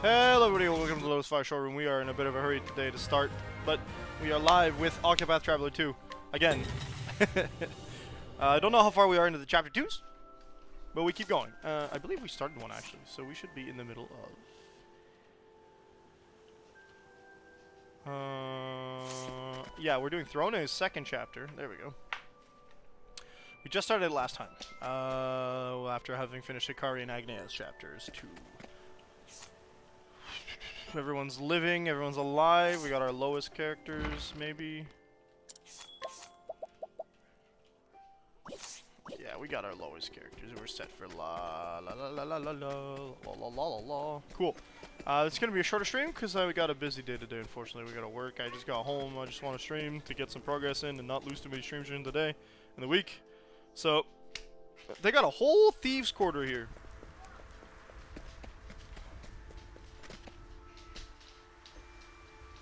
Hello everybody, welcome to the Lotus Fire Showroom. We are in a bit of a hurry today to start, but we are live with Octopath Traveler 2. Again. I don't know how far we are into the chapter 2s, but we keep going. I believe we started one actually, so we should be in the middle of... yeah, we're doing Throne's second chapter. There we go. We just started it last time, after having finished Hikari and Agnea's chapters 2. Everyone's living, everyone's alive, we got our lowest characters, maybe. Yeah, we got our lowest characters, we're set for la la la la la la la la la la la. Cool. It's gonna be a shorter stream, because we got a busy day today, unfortunately. We gotta work, I just got home, I just want to stream to get some progress in and not lose too many streams during the day, in the week. So, they got a whole thieves' quarter here.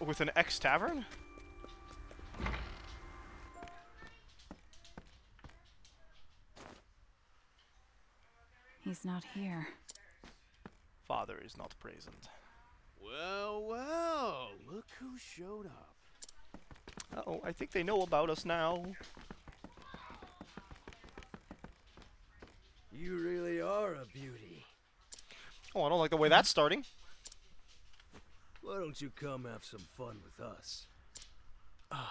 With an ex-tavern? He's not here. Father is not present. Well, well, look who showed up. Uh-oh, I think they know about us now. You really are a beauty. Oh, I don't like the way that's starting. Why don't you come have some fun with us? I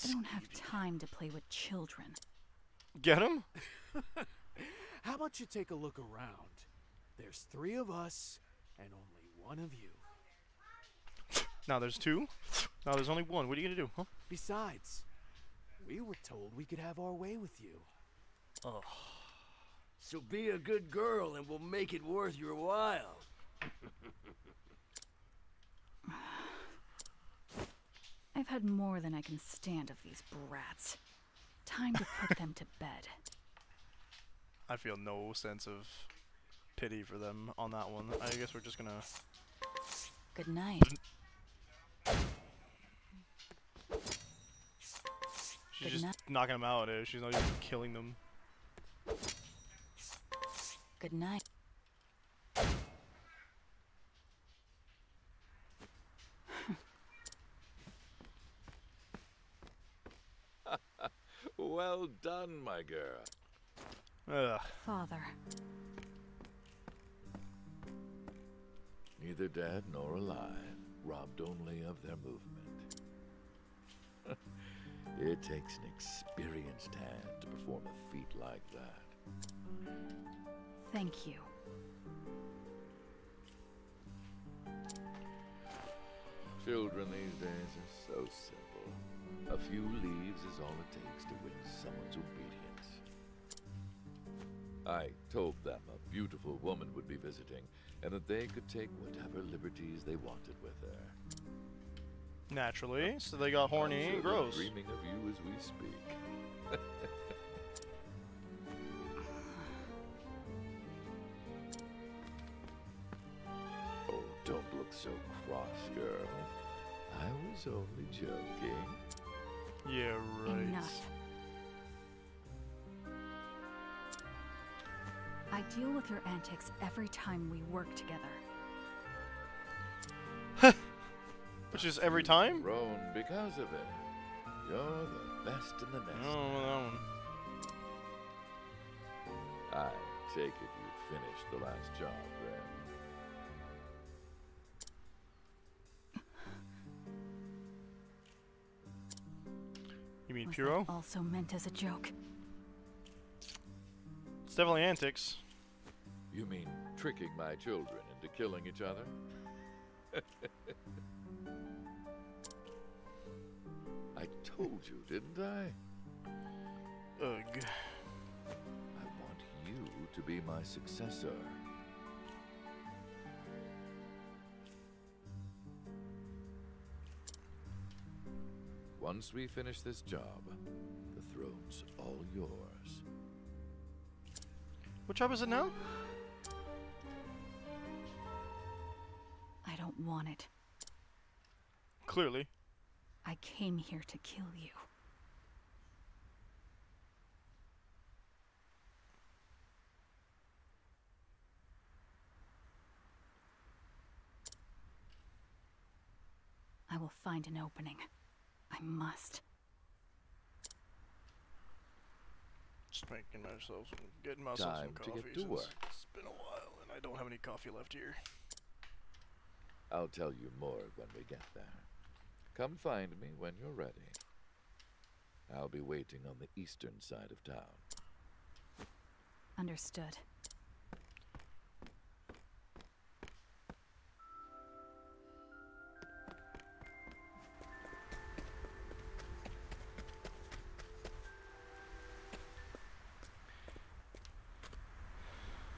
don't have time to play with children. Get him? How about you take a look around? There's 3 of us and only 1 of you. Now there's 2. Now there's only 1. What are you gonna do, huh? Besides, we were told we could have our way with you. Oh. So be a good girl and we'll make it worth your while. I've had more than I can stand of these brats. Time to put them to bed. I feel no sense of pity for them on that one. I guess we're just gonna... Good night. She's just knocking them out, eh? She's not even killing them. Good night. Well done, my girl. Ugh. Father. Neither dead nor alive, robbed only of their movement. It takes an experienced hand to perform a feat like that. Thank you. Children these days are so simple. A few leaves is all it takes to win someone's obedience. I told them a beautiful woman would be visiting, and that they could take whatever liberties they wanted with her. Naturally, so they got horny I'm and sure they're gross. dreaming of you as we speak. Oh, don't look so cross, girl. I was only joking. Yeah, right. Enough. I deal with your antics every time we work together. Which is every time? Grown because of it. You're the best in the nest. Oh, that one. I take it you finished the last job then. You mean Was Puro? that also meant as a joke? It's definitely antics. You mean tricking my children into killing each other? I told you, didn't I? Ugh. I want you to be my successor. Once we finish this job, the throne's all yours. What job is it now? I don't want it. Clearly. I came here to kill you. I will find an opening. I must. Just getting myself Time some to coffee. get to since work. It's been a while, and I don't have any coffee left here. I'll tell you more when we get there. Come find me when you're ready. I'll be waiting on the eastern side of town. Understood.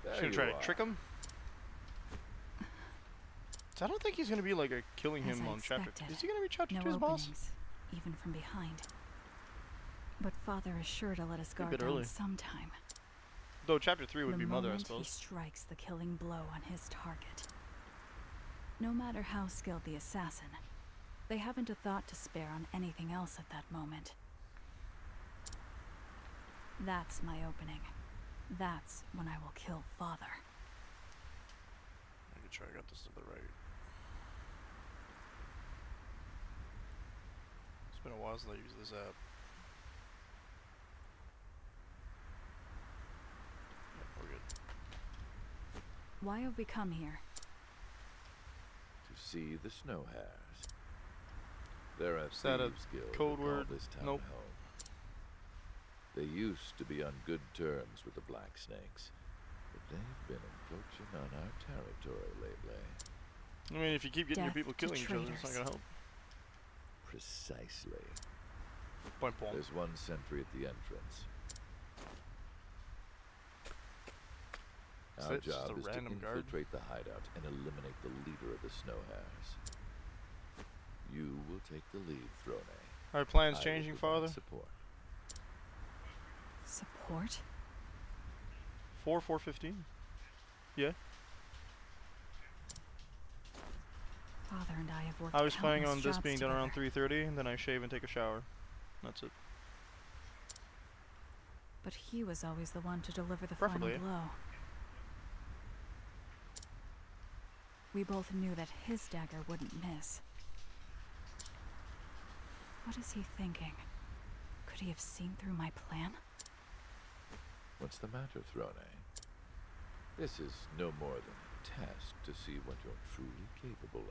Just gonna try to trick him. So I don't think he's gonna be like killing As him I on chapter. expected, Is he gonna be chapter No 2's boss? openings, even from behind. But Father is sure to let us A guard bit down early. sometime. Though chapter 3 would The be Mother, I moment he suppose. strikes the killing blow on his target. No matter how skilled the assassin, they haven't a thought to spare on anything else at that moment. That's my opening. That's when I will kill Father. I could try. I got this to the right. It's been a while since I used this app. Yep, we're good. Why have we come here? To see the snow hares. They're a Is that a thieves' guild code who call word? this town Nope. home. They used to be on good terms with the Black Snakes, but they've been encroaching on our territory lately. I mean, if you keep getting your Death people to killing each other, it's not traitors. gonna help. Precisely. Point blank. There's one sentry at the entrance. Is Our that just job a is to random guard? infiltrate the hideout and eliminate the leader of the snow hares. You will take the lead, Throne. Are plans I will changing, provide Father? Support. Support? 4/4/15. Yeah. Father and I have worked I was planning countless on this jobs being done around together. 3:30, and then I shave and take a shower. That's it. But he was always the one to deliver the Preferably. final blow. We both knew that his dagger wouldn't miss. What is he thinking? Could he have seen through my plan? What's the matter, Throne? This is no more than a test to see what you're truly capable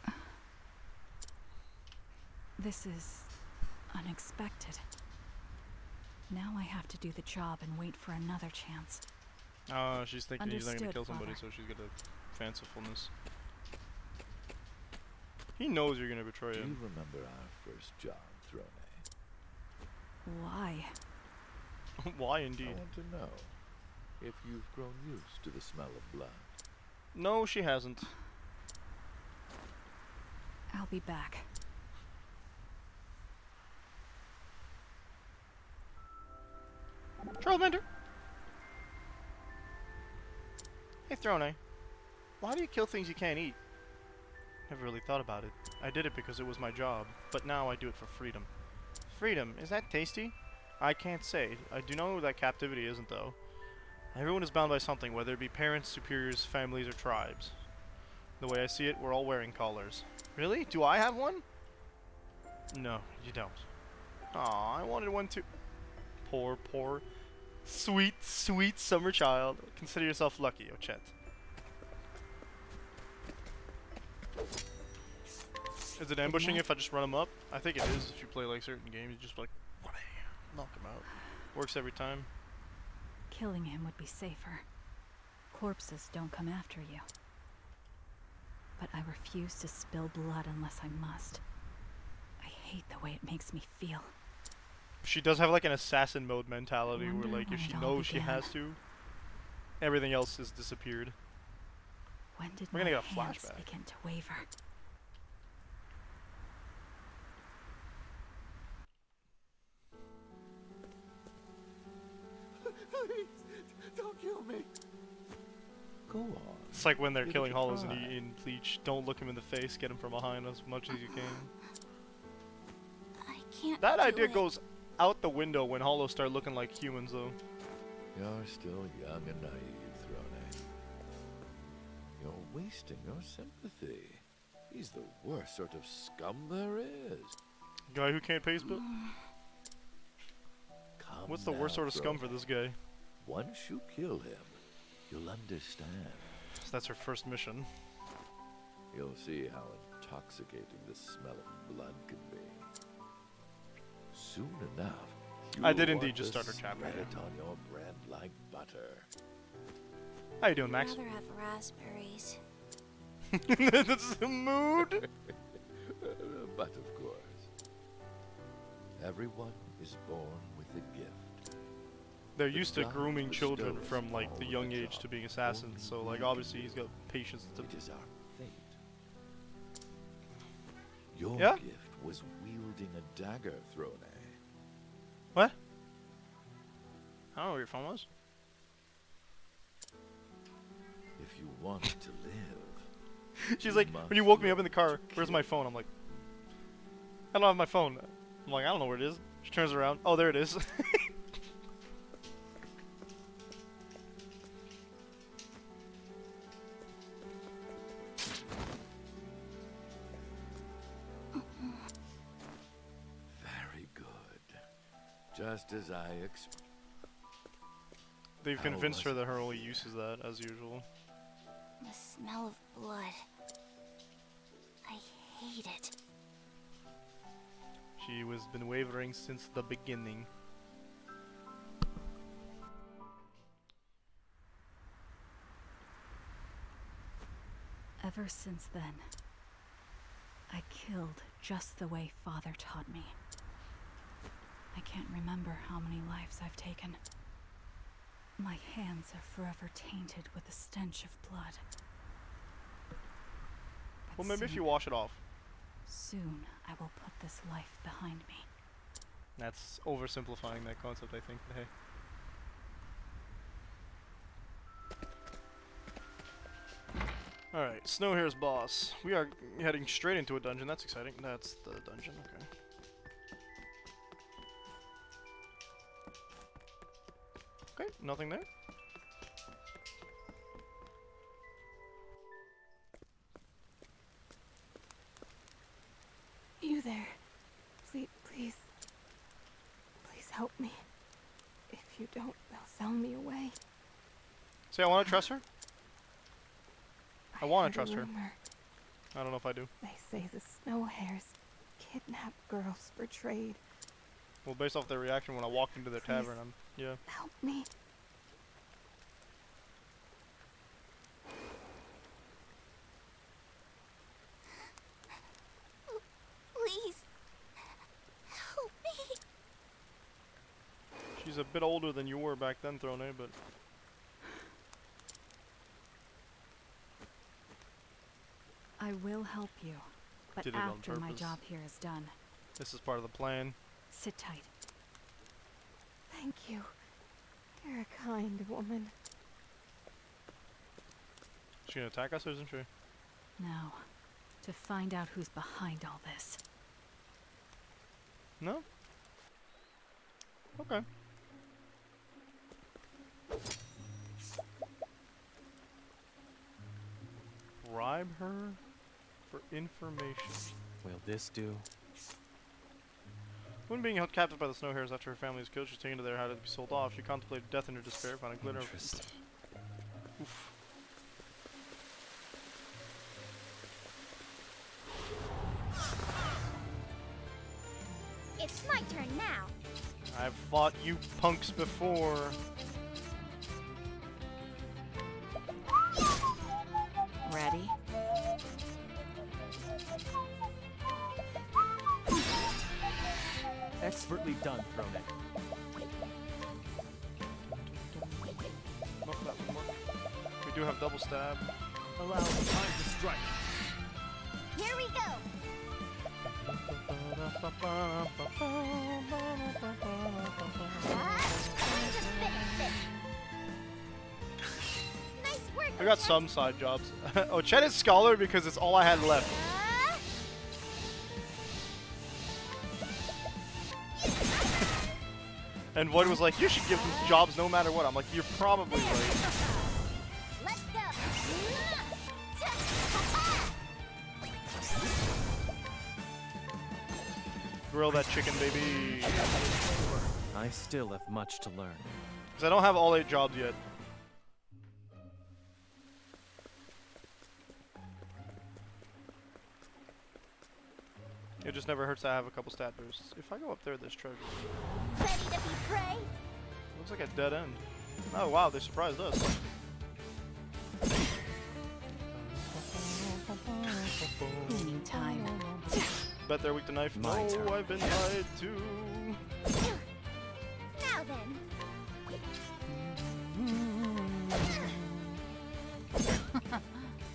of. This is unexpected. Now I have to do the job and wait for another chance. She's thinking he's not gonna Understood, kill somebody, Father. so she's got a fancifulness. He knows you're gonna betray Do you him. remember our first job, Throne? Why? Why I indeed? want to know if you've grown used to the smell of blood. No, she hasn't. I'll be back. Trollbender! Hey, Throne. Why do you kill things you can't eat? Never really thought about it. I did it because it was my job, but now I do it for freedom. Freedom, is that tasty? I can't say. I do know that captivity isn't, though. Everyone is bound by something, whether it be parents, superiors, families, or tribes. The way I see it, we're all wearing collars. Really? Do I have one? No, you don't. Aw, I wanted one too. Poor, poor, sweet, sweet summer child. Consider yourself lucky, Ochet. Is it ambushing if I just run him up? I think it is if you play like certain games. You just like, knock him out. Works every time. Killing him would be safer. Corpses don't come after you. But I refuse to spill blood unless I must. I hate the way it makes me feel. She does have like an assassin mode mentality where Wonder like if when she it all knows she began. has to, everything else has disappeared. When did We're my gonna get a hands flashback. begin to waver? Please, don't kill me. Go on. It's like when they're Give it killing a hollows try. in Bleach. Don't look him in the face. Get him from behind as much as you can. I can't That do idea it. goes out the window when hollows start looking like humans, though. You're still young and naive, Throne. You're wasting your sympathy. He's the worst sort of scum there is. Guy who can't pay his bill? Come What's the worst now, sort of scum for Throne. this guy? Once you kill him, you'll understand. So that's her first mission. You'll see how intoxicating the smell of blood can be. Soon enough, I did you'll indeed want just to start her chapter, spread yeah. it on your bread like butter. How you doing, Max? I'd rather have raspberries. That's the mood. But of course, everyone is born with a gift. They're The used to God grooming children bestows from like all the of young the age job to being assassins. So like only obviously you. he's got patience to. It is our fate. Your Yeah? gift was wielding a dagger, Throne. What? I don't know where your phone was. If you want to live, She's you like, must when you woke me up in the learn car, to where's kill. my phone? I'm like, I don't have my phone. I'm like, I don't know where it is. She turns around. Oh, there it is. Very good. Just as I expected. They've How convinced her was that her only use is that, as usual. The smell of blood. I hate it. She has been wavering since the beginning. Ever since then, I killed just the way Father taught me. I can't remember how many lives I've taken. My hands are forever tainted with the stench of blood. But Well, maybe if you soon- wash it off. Soon, I will put this life behind me. That's oversimplifying that concept, I think. But hey. Alright, Snowhair's boss. We are heading straight into a dungeon. That's exciting. That's the dungeon, okay. Okay, nothing there. You there. Please help me. If you don't, they'll sell me away. See, I want to trust her. I wanna heard a trust her. rumor. I don't know if I do. They say the Snowhairs kidnap girls for trade. Well, based off their reaction when I walked into their Please. tavern, yeah. Help me. Please. Help me. She's a bit older than you were back then, Throne, but I will help you, but Did it on after my purpose. job here is done. this is part of the plan. Sit tight. Thank you. You're a kind woman. She gonna attack us, or isn't she? Now, to find out who's behind all this. No? Okay. Bribe her for information. Will this do? When being held captive by the Snowhairs after her family is killed, she's taken to their house to be sold off. She contemplated death in her despair, finding glitter. Interesting. Oof. It's my turn now. I've fought you punks before. Ready? Expertly done, Throne. Nope, that won't work. We do have double stab. Allow time to strike. Here we go. Nice work. I got Chet. some side jobs. Oh, Chet is Scholar because it's all I had left. And Void was like, you should give them jobs no matter what. I'm like, you're probably right. Let's go. grill that chicken, baby. I still have much to learn. Because I don't have all 8 jobs yet. It just never hurts to have a couple stat boosts. If I go up there, there's treasure. Ready to be prey? Looks like a dead end. Oh wow, they surprised us. Cleaning time. Bet they're weak to knife. My No, turn. I've been lied to. Now then.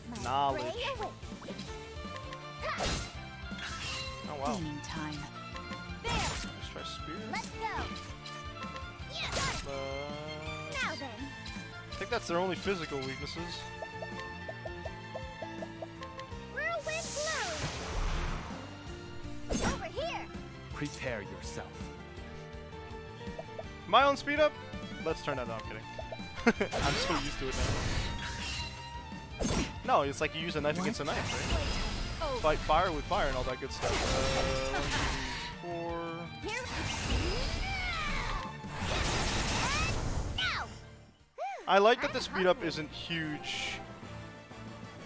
My Knowledge. prey awaits. Oh wow. Cleaning time. There. Let's try spear. Let's go. Yeah, got it. Now then. I think that's their only physical weaknesses. Whirlwind blow. Over here. Prepare yourself. My own speed up? Let's turn that on. I'm kidding. I'm so used to it now. No, it's like you use a knife against a knife, right? Oh. Fight fire with fire and all that good stuff. 1, 2, 3, 4. Here. Now. I like that the speed up isn't huge,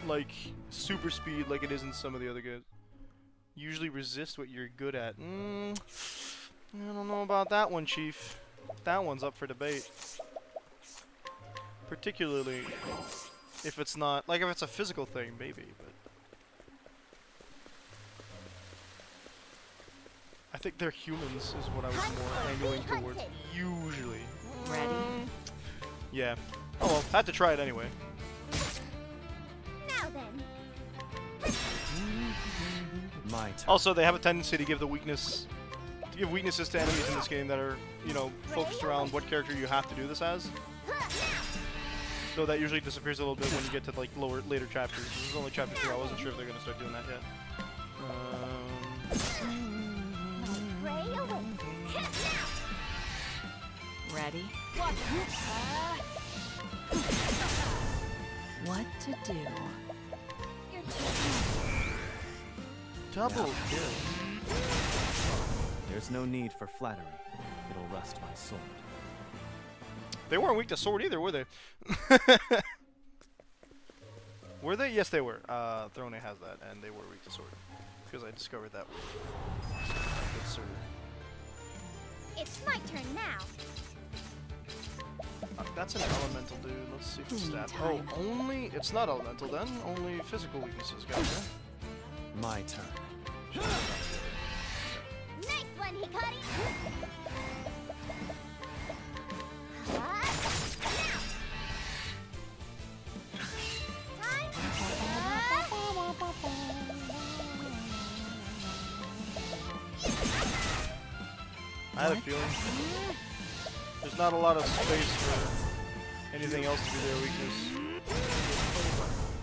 like super speed like it is in some of the other guys. Usually resist what you're good at. I don't know about that one, Chief. That one's up for debate. Particularly if it's not, like if it's a physical thing, maybe, but I think they're humans is what I was more angling towards. Usually. Ready? Yeah. Oh well, had to try it anyway. Now then. My turn. Also, they have a tendency to give weaknesses to enemies in this game that are, you know, focused around what character you have to do this as. Though that usually disappears a little bit when you get to like later chapters. This is only chapter 2. I wasn't sure if they're gonna start doing that yet. My prey awaits. Ready? What to do? You're Double kill. There's no need for flattery. It'll rust my sword. They weren't weak to sword either, were they? Were they? Yes, they were. Throne has that, and they were weak to sword. Because I discovered that with good sir. It's my turn now. That's an elemental, dude. Let's see if it's stat. Oh, only? It's not elemental then. Only physical weaknesses, gotcha. My turn. Nice one, Hikari. I had a feeling. There's not a lot of space for anything else to be their weakness.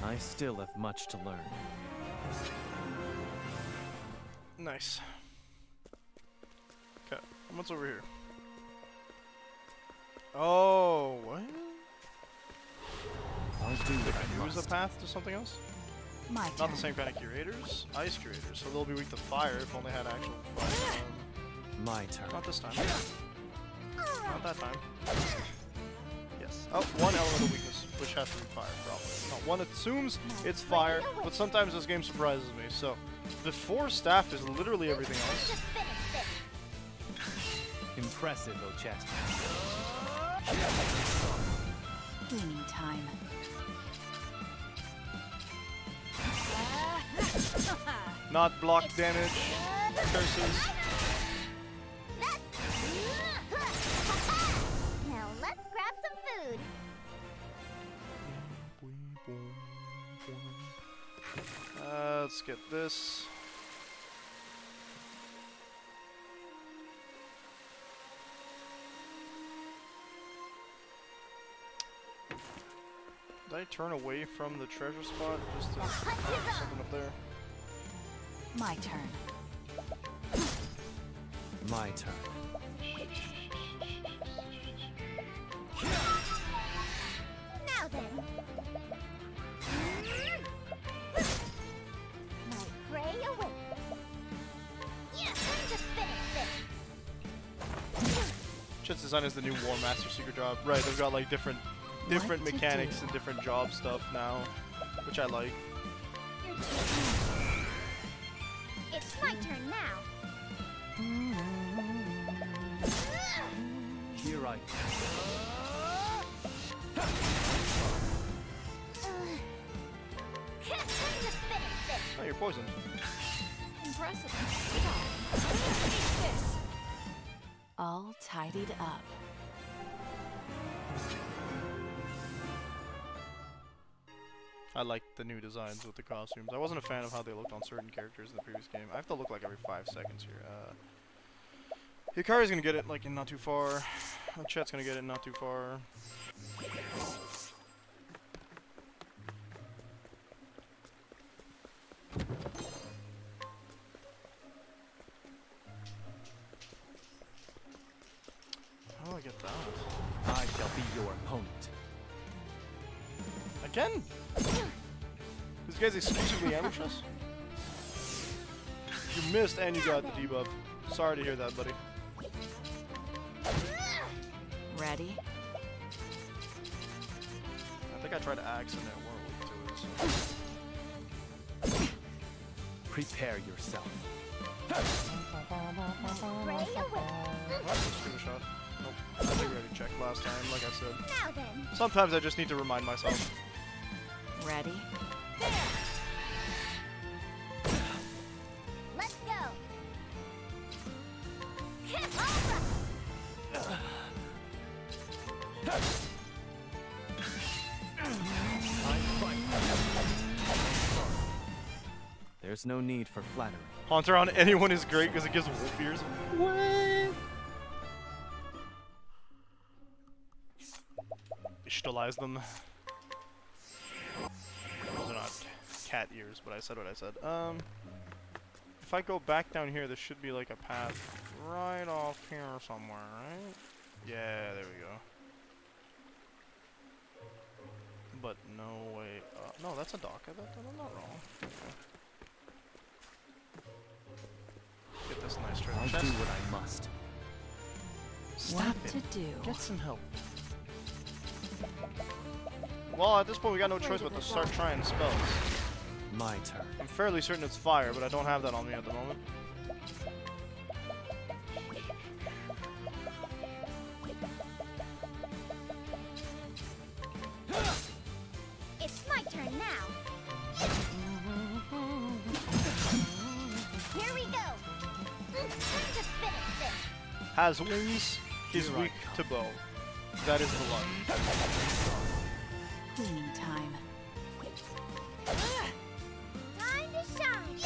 I still have much to learn. Nice. Okay, what's over here? Oh, what? I'll do what I Use a must. path to something else? My Not turn. the same kind of curators. Ice curators, so they'll be weak to fire if only had actual fire. My turn. Not this time. Not that time. Yes. Oh, one elemental weakness, which has to be fire, probably. No, one assumes it's fire, but sometimes this game surprises me. So, the 4 staff is literally everything else. Impressive, Ochette. Cleaning time. Not block damage. Curses. Now let's grab some food. Let's get this. Did I turn away from the treasure spot just to something up there? My turn. My turn. Now then. My prey awaits. Yeah, time to finish. Misfits design is the new War Master secret job. Right, they've got like different mechanics and different job stuff now, which I like. It's my turn now. Here I Oh, you're poisoned. Impressive. All tidied up. I like the new designs with the costumes. I wasn't a fan of how they looked on certain characters in the previous game. I have to look like every 5 seconds here. Hikari's gonna get it like in not too far. Chet's gonna get it in not too far. How do I get that? I shall be your opponent. Again? This guy's exclusively ambush us? You missed and you got the debuff. Sorry to hear that, buddy. Ready? I think I tried to axe and it weren't weak to it. Prepare yourself. Ray away. Let's give it a shot. Nope. I think we already checked last time, like I said. Now then. Sometimes I just need to remind myself. Ready? Let's go. There's no need for flattery. Haunter on anyone is great because it gives wolf ears. What? Stilize them. Those are not cat ears, but I said what I said. If I go back down here, there should be like a path right off here somewhere, right? Yeah, there we go. But no way. No, that's a dock. I'm not wrong. Okay. Get this nice treasure I'll chest. do what I must. Stop What it. to do? Get some help. Well, at this point, we got no choice but to start trying spells. My turn. I'm fairly certain it's fire, but I don't have that on me at the moment. It's my turn now. Here we go. Time to finish this. Has wings, is Here I weak come. to bow. That is the one. Cleaning time. Time to shine.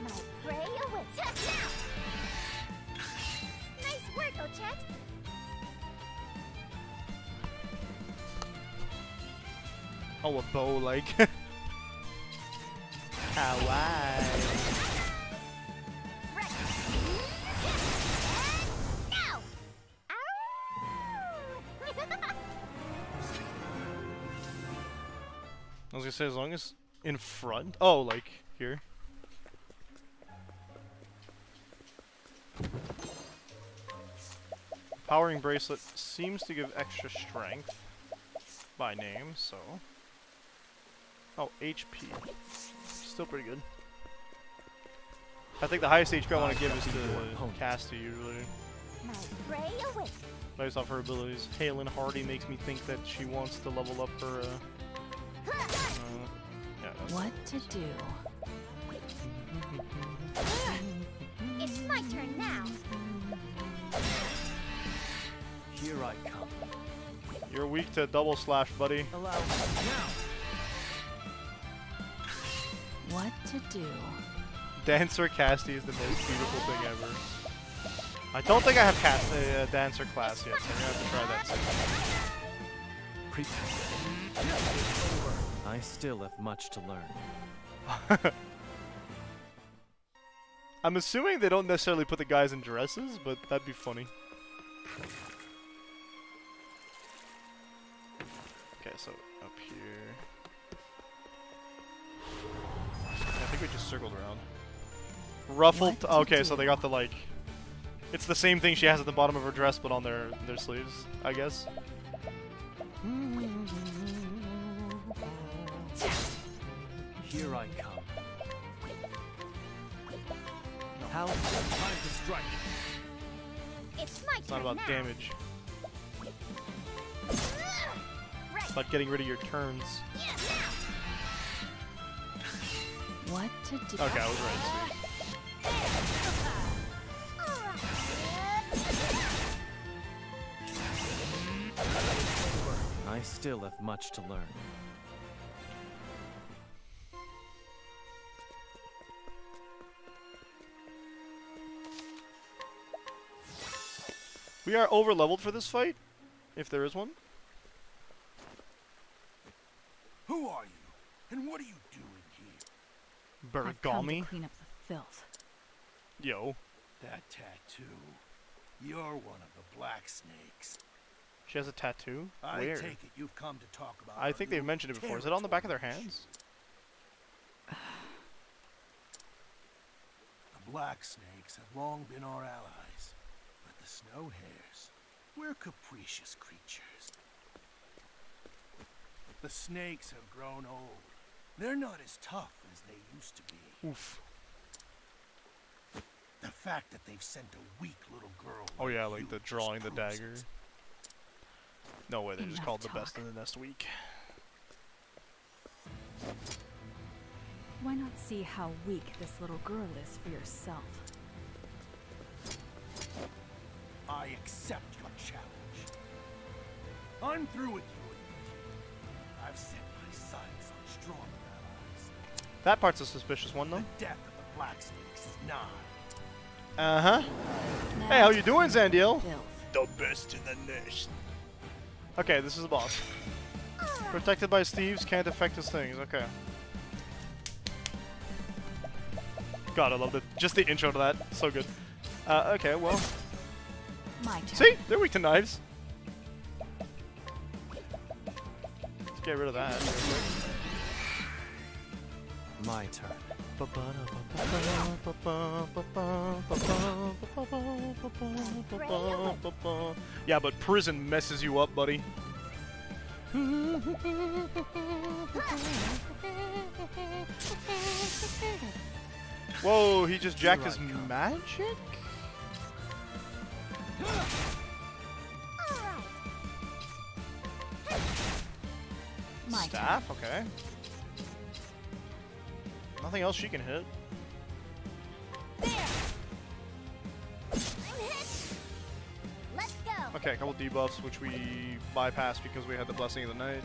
My prey awaits us now. Nice work, Ochet. Oh, a bow like. Kawaii. Right. And now. Ow! I was gonna say, as long as in front. Oh, like here. Powering bracelet seems to give extra strength by name, so. Oh, HP. Still pretty good. I think the highest HP I want to give is to Cassie usually. My prey awaits. Based off her abilities. Halen Hardy makes me think that she wants to level up her. Yeah, that's What to do? It's my turn now. Here I come. You're weak to double slash, buddy. Allow me now. What to do? Dancer Casty is the most beautiful thing ever. I don't think I have Dancer class yet, so I'm gonna have to try that soon. Prepare. I still have much to learn. I'm assuming they don't necessarily put the guys in dresses, but that'd be funny. Okay, so up here. I think we just circled around. Ruffled. What to Okay, so do? they got the like It's the same thing she has at the bottom of her dress, but on their sleeves, I guess. Here I come. How time to strike? It's my It's not turn about now. damage. Right. It's about getting rid of your turns. Yeah, What to do? Okay, I was right. I still have much to learn. We are over leveled for this fight, if there is one. Who are you? And what are you doing here? I've come to Bergami. clean up the filth. Yo. That tattoo. You're one of the black snakes. She has a tattoo? I Where? take it you've come to talk about. I our think they've little mentioned it before. Is it on the back of their territory hands? The black snakes have long been our allies, but the snow hares, we're capricious creatures. The snakes have grown old. They're not as tough as they used to be. Oof. The fact that they've sent a weak little girl. Oh yeah, like you the just drawing the proves dagger. it. No way, they just Enough called the best talk. in the nest weak. Why not see how weak this little girl is for yourself? I accept your challenge. I'm through with you and your team. I've set my sights on stronger allies. That part's a suspicious one, though. The death of the black snakes is nigh. Uh-huh. Now Hey, how you doing, Zandiel? filth. The best in the nest. Okay, this is the boss. Protected by thieves, can't affect his things. Okay. God, I love it. Just the intro to that. So good. Okay, well. My turn. See? They're weak to knives. Let's get rid of that real quick. My turn. Yeah, but prison messes you up, buddy. Whoa, he just jacked his magic? My Staff? Okay. Nothing else she can hit. Let's go. Okay, a couple debuffs, which we bypassed because we had the Blessing of the Night.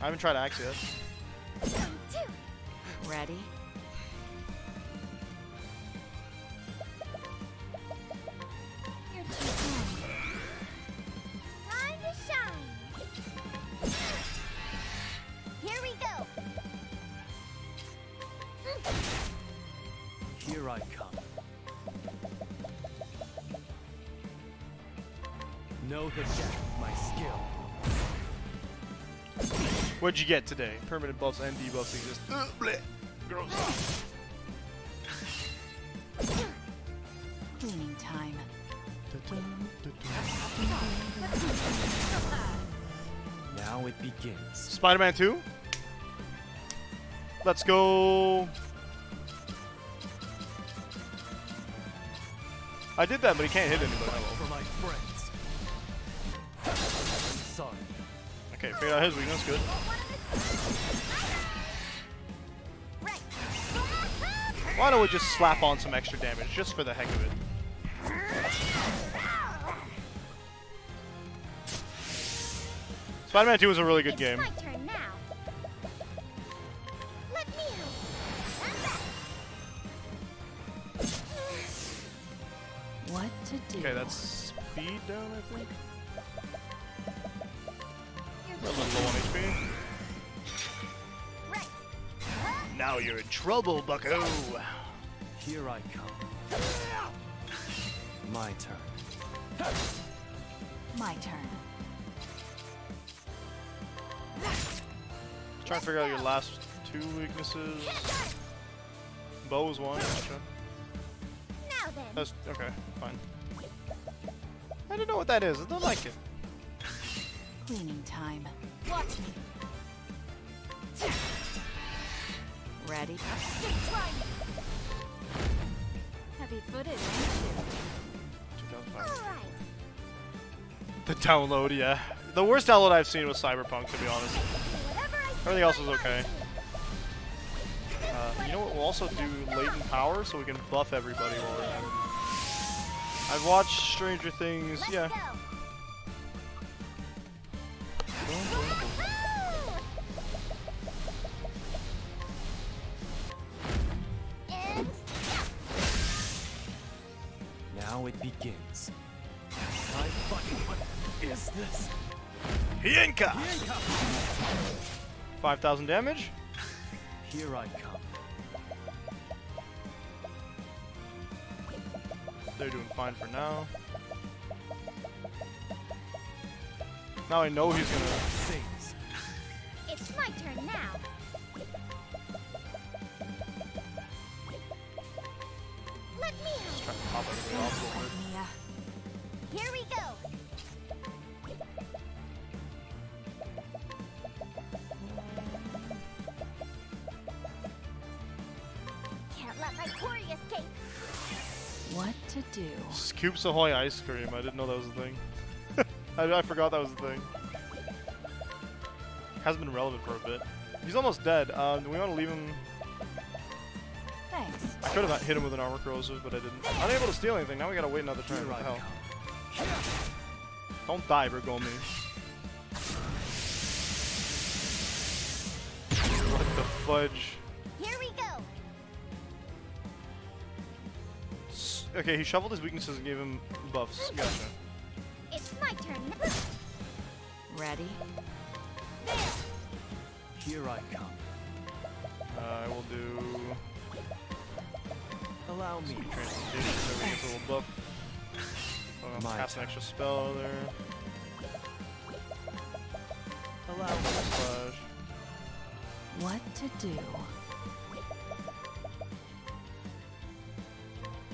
I haven't tried Axe yet. Ready? You're too strong. Time to shine. Here we go. Here I come. Know the depth of my skill. What'd you get today? Permanent buffs and debuffs exist. Bleh. Gross. Cleaning time. Now it begins. Spider-Man 2? Let's go. I did that, but he can't hit anybody. For my friends. I'm sorry. Okay, figured out his weakness. Good. Right. Why don't we just slap on some extra damage, just for the heck of it? Spider-Man 2 was a really good game. It's my turn now. Let me help. What to do? Okay, that's speed down, I think. You're A little low on HP. right. Now you're in trouble, bucko. Here I come. My turn. My turn. Trying to figure out your last two weaknesses. Bow is one. Gotcha. Now then. That's okay. Fine. I don't know what that is. I don't like it. Cleaning time. Watch me. Ready? Just try me. Heavy footed, ain't 2005. All right. The download, yeah. The worst download I've seen was Cyberpunk, to be honest. Whatever I say, Everything else my was mind okay. to. You know what? We'll also do latent power so we can buff everybody while we're at it. I've watched Stranger Things, Let's yeah. go. And Now it begins. My fucking what is this? Hienka! 5,000 damage. Here I come. They're doing fine for now. Now I know he's gonna. Sings. it's my turn now. Let me help. Try to pop everything off a little bit. Mia. Here we go. Can't let my quarry escape. What to do? Scoops Ahoy ice cream. I didn't know that was a thing. I forgot that was a thing. Hasn't been relevant for a bit. He's almost dead. Do we want to leave him? Thanks. I could have hit him with an armor corrosive, but I didn't. Unable to steal anything. Now we gotta wait another turn. Here What the I hell? come. Don't die, Bergomi. What the fudge? Here we go. Okay, he shuffled his weaknesses and gave him buffs. Gotcha. It's my turn. Ready? Here I come. I will do Allow me. transmutation so we get a little buff. Oh, I'm My cast an turn. extra spell there. Allow me. Slash. What to do?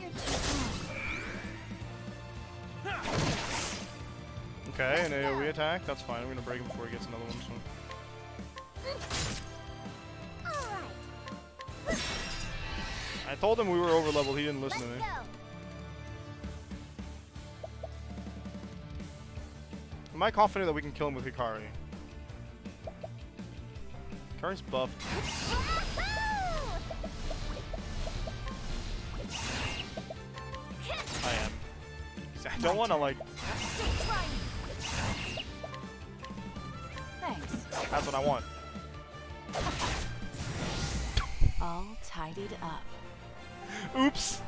You're too strong. Okay, an AoE attack. That's fine. I'm gonna break him before he gets another one. So. All right. I told him we were over leveled. He didn't listen Let's to me. go. Am I confident that we can kill him with Hikari? Hikari's buffed. I am. I don't want to like. Just try me. Thanks. That's what I want. All tidied up. Oops.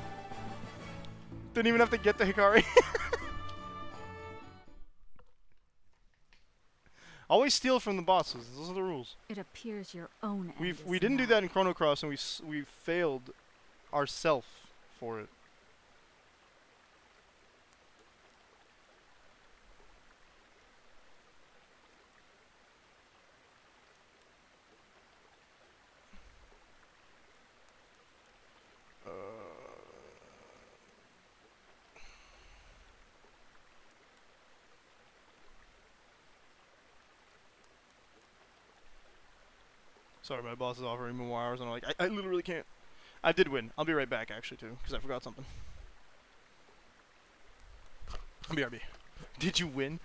Didn't even have to get to Hikari. Always steal from the bosses. Those are the rules. It appears your own end is We didn't do nigh. that in Chrono Cross, and we failed ourselves for it. Sorry, my boss is offering me more hours, and I'm like, I literally can't. I did win. I'll be right back, actually, too, because I forgot something. BRB. Did you win?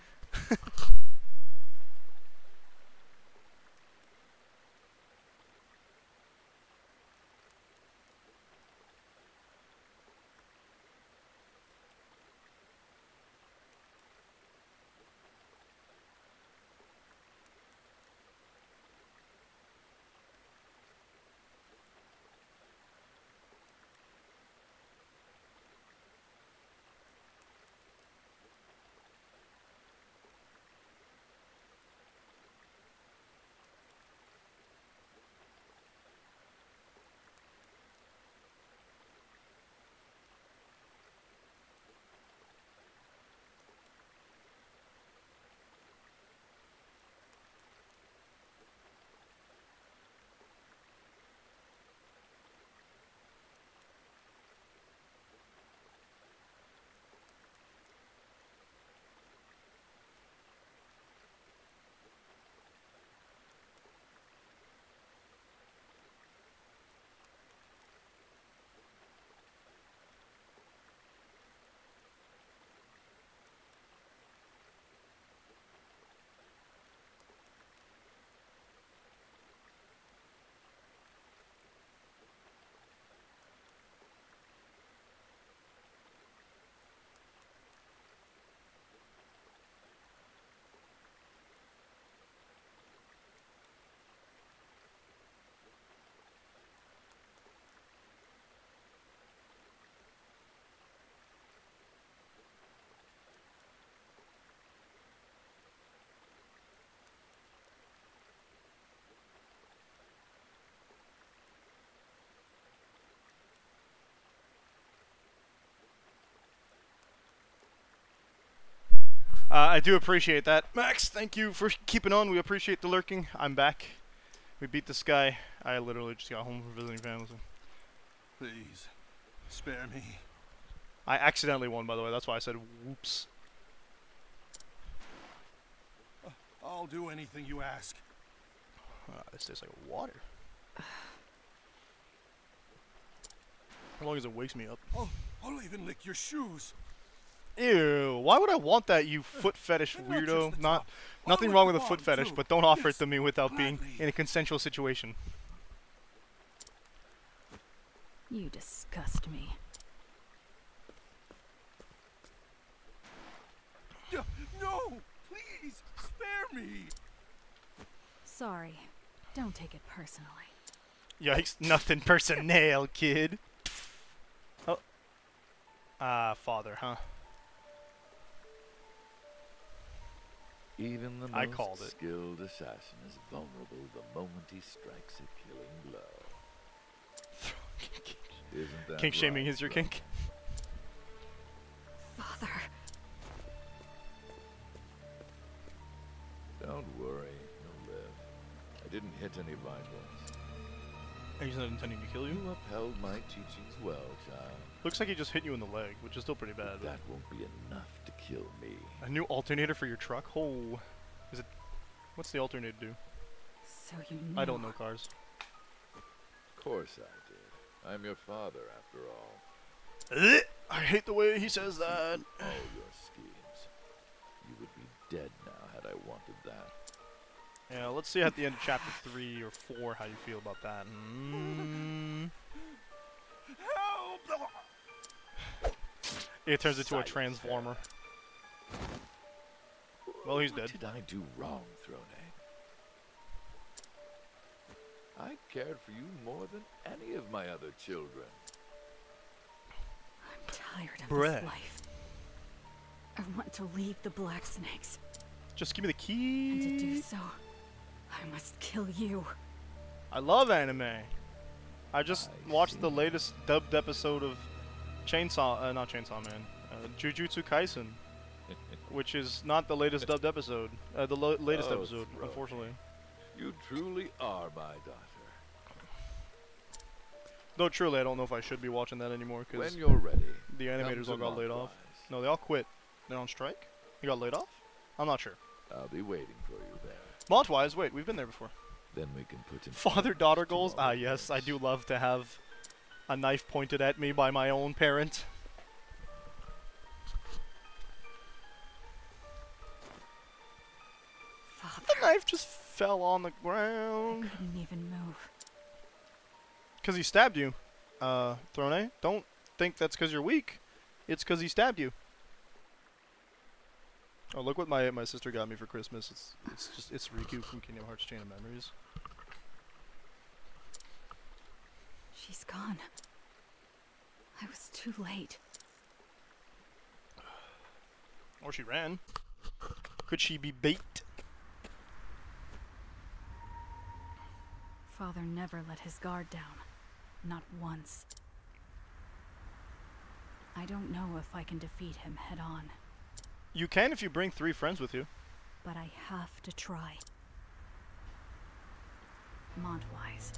I do appreciate that. Max, thank you for keeping on. We appreciate the lurking. I'm back. We beat this guy. I literally just got home from visiting family. Please, spare me. I accidentally won, by the way. That's why I said whoops. I'll do anything you ask. This tastes like water. As long as it wakes me up. I'll even lick your shoes. Ew, why would I want that, you foot fetish And not just weirdo? the Not top. nothing I'll wrong lick with a the foot bottom, fetish, too. but don't offer it Yes, to me without being gladly. in a consensual situation. You disgust me. No! Please! Spare me! Sorry. Don't take it personally. Yikes, nothing personnel, kid. Oh. Father, huh? Even the I most called it. skilled assassin is vulnerable the moment he strikes a killing blow. Isn't that Kink shaming right, is your brother? kink? Father. Don't worry, you'll live. I didn't hit any vitals. He's not intending to kill you? You upheld my teachings well, child. Looks like he just hit you in the leg, which is still pretty bad. But that won't be enough to kill me. A new alternator for your truck? Oh. Is it... What's the alternator do? So you know. I don't know cars. Of course I did. I'm your father, after all. I hate the way he says that. All your schemes. You would be dead now had I wanted that. Yeah, let's see at the end of chapter 3 or 4 how you feel about that. Help! It turns into a Silence, transformer. Well, he's dead. What did I do wrong, Throne? I cared for you more than any of my other children. I'm tired of Bruh. this life. I want to leave the Black Snakes. Just give me the key. And to do so, I must kill you. I love anime. I just I watched the see. latest dubbed episode of not Chainsaw Man, Jujutsu Kaisen, which is not the latest dubbed episode. The latest Oh, episode, Throne. unfortunately. You truly are my daughter. Though truly, I don't know if I should be watching that anymore because When you're ready, the animators all come to got laid off. Montwise. No, they all quit. They're on strike. You got laid off? I'm not sure. I'll be waiting for you there. Montwise, wait, we've been there before. Then we can put in Father-daughter goals? tomorrow, Ah, yes, I yes. do love to have a knife pointed at me by my own parent. Father. The knife just fell on the I ground. couldn't even move. Because he stabbed you, Throne. Don't think that's because you're weak. It's because he stabbed you. Oh, look what my sister got me for Christmas. It's Riku from Kingdom Hearts Chain of Memories. She's gone. I was too late. Or she ran. Could she be bait? Father never let his guard down. Not once. I don't know if I can defeat him head on, You can if you bring 3 friends with you. but I have to try. Montwise.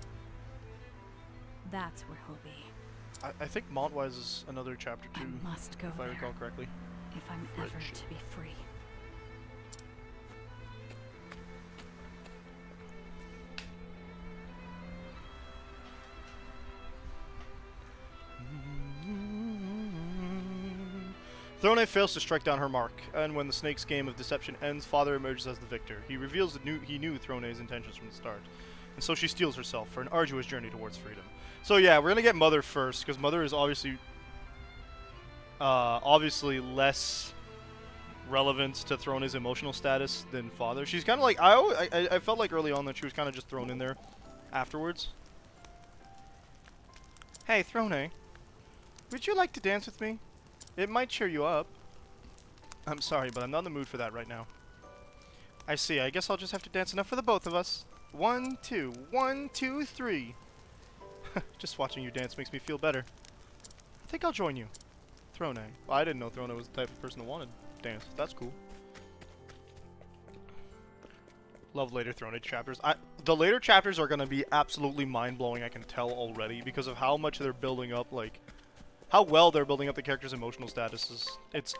That's where he'll be. I think Montwise is another chapter 2, I must go if I there recall correctly. if I'm ever to be free. Throne fails to strike down her mark, and when the snake's game of deception ends, Father emerges as the victor. He reveals that he knew Throne's intentions from the start, and so she steels herself for an arduous journey towards freedom. So yeah, we're gonna get Mother first, because Mother is obviously less relevant to Throne's emotional status than Father. She's kind of like I felt like early on that she was kind of just thrown in there afterwards. Hey, Throne, would you like to dance with me? It might cheer you up. I'm sorry, but I'm not in the mood for that right now. I see. I guess I'll just have to dance enough for the both of us. 1, 2, 1, 2, 3. Just watching you dance makes me feel better. I think I'll join you. Throne. Well, I didn't know Throne was the type of person that wanted to dance. That's cool. Love later Throne Age chapters. The later chapters are gonna be absolutely mind-blowing, I can tell already, because of how much they're building up, like, how well they're building up the characters' emotional statuses. It's...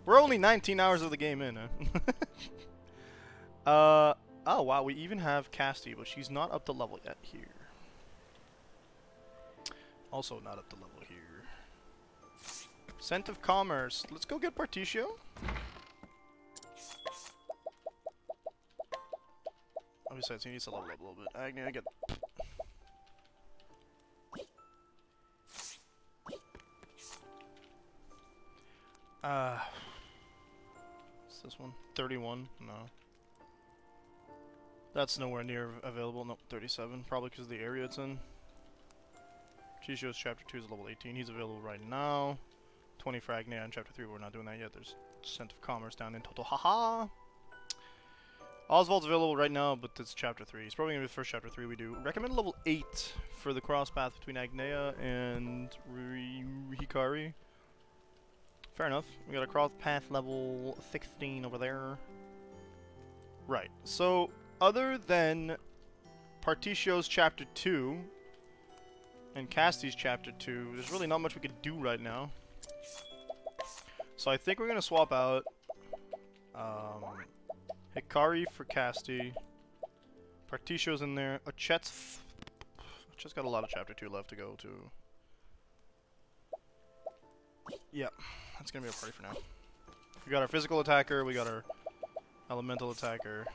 We're only 19 hours of the game in, huh? Oh wow, we even have Casty, but she's not up to level yet here. Also not up to level here. Scent of Commerce. Let's go get Particio. Oh, besides, he needs to level up a little bit. I get... What's this one? 31? No. That's nowhere near available. Nope, 37. Probably because of the area it's in. Partitio's Chapter 2 is level 18. He's available right now. 20 for Agnea in Chapter 3. We're not doing that yet. There's Scent of Commerce down in total. Haha! Oswald's available right now, but it's Chapter 3. He's probably going to be the first Chapter 3 we do. Recommend level 8 for the cross path between Agnea and Hikari. Fair enough. We got a cross path level 16 over there. Right. So, other than Partitio's Chapter 2 and Casty's Chapter 2, there's really not much we can do right now. So I think we're going to swap out Hikari for Casty. Partitio's in there. Achet's got a lot of Chapter 2 left to go to. Yeah, that's going to be a party for now. We got our physical attacker, we got our elemental attacker.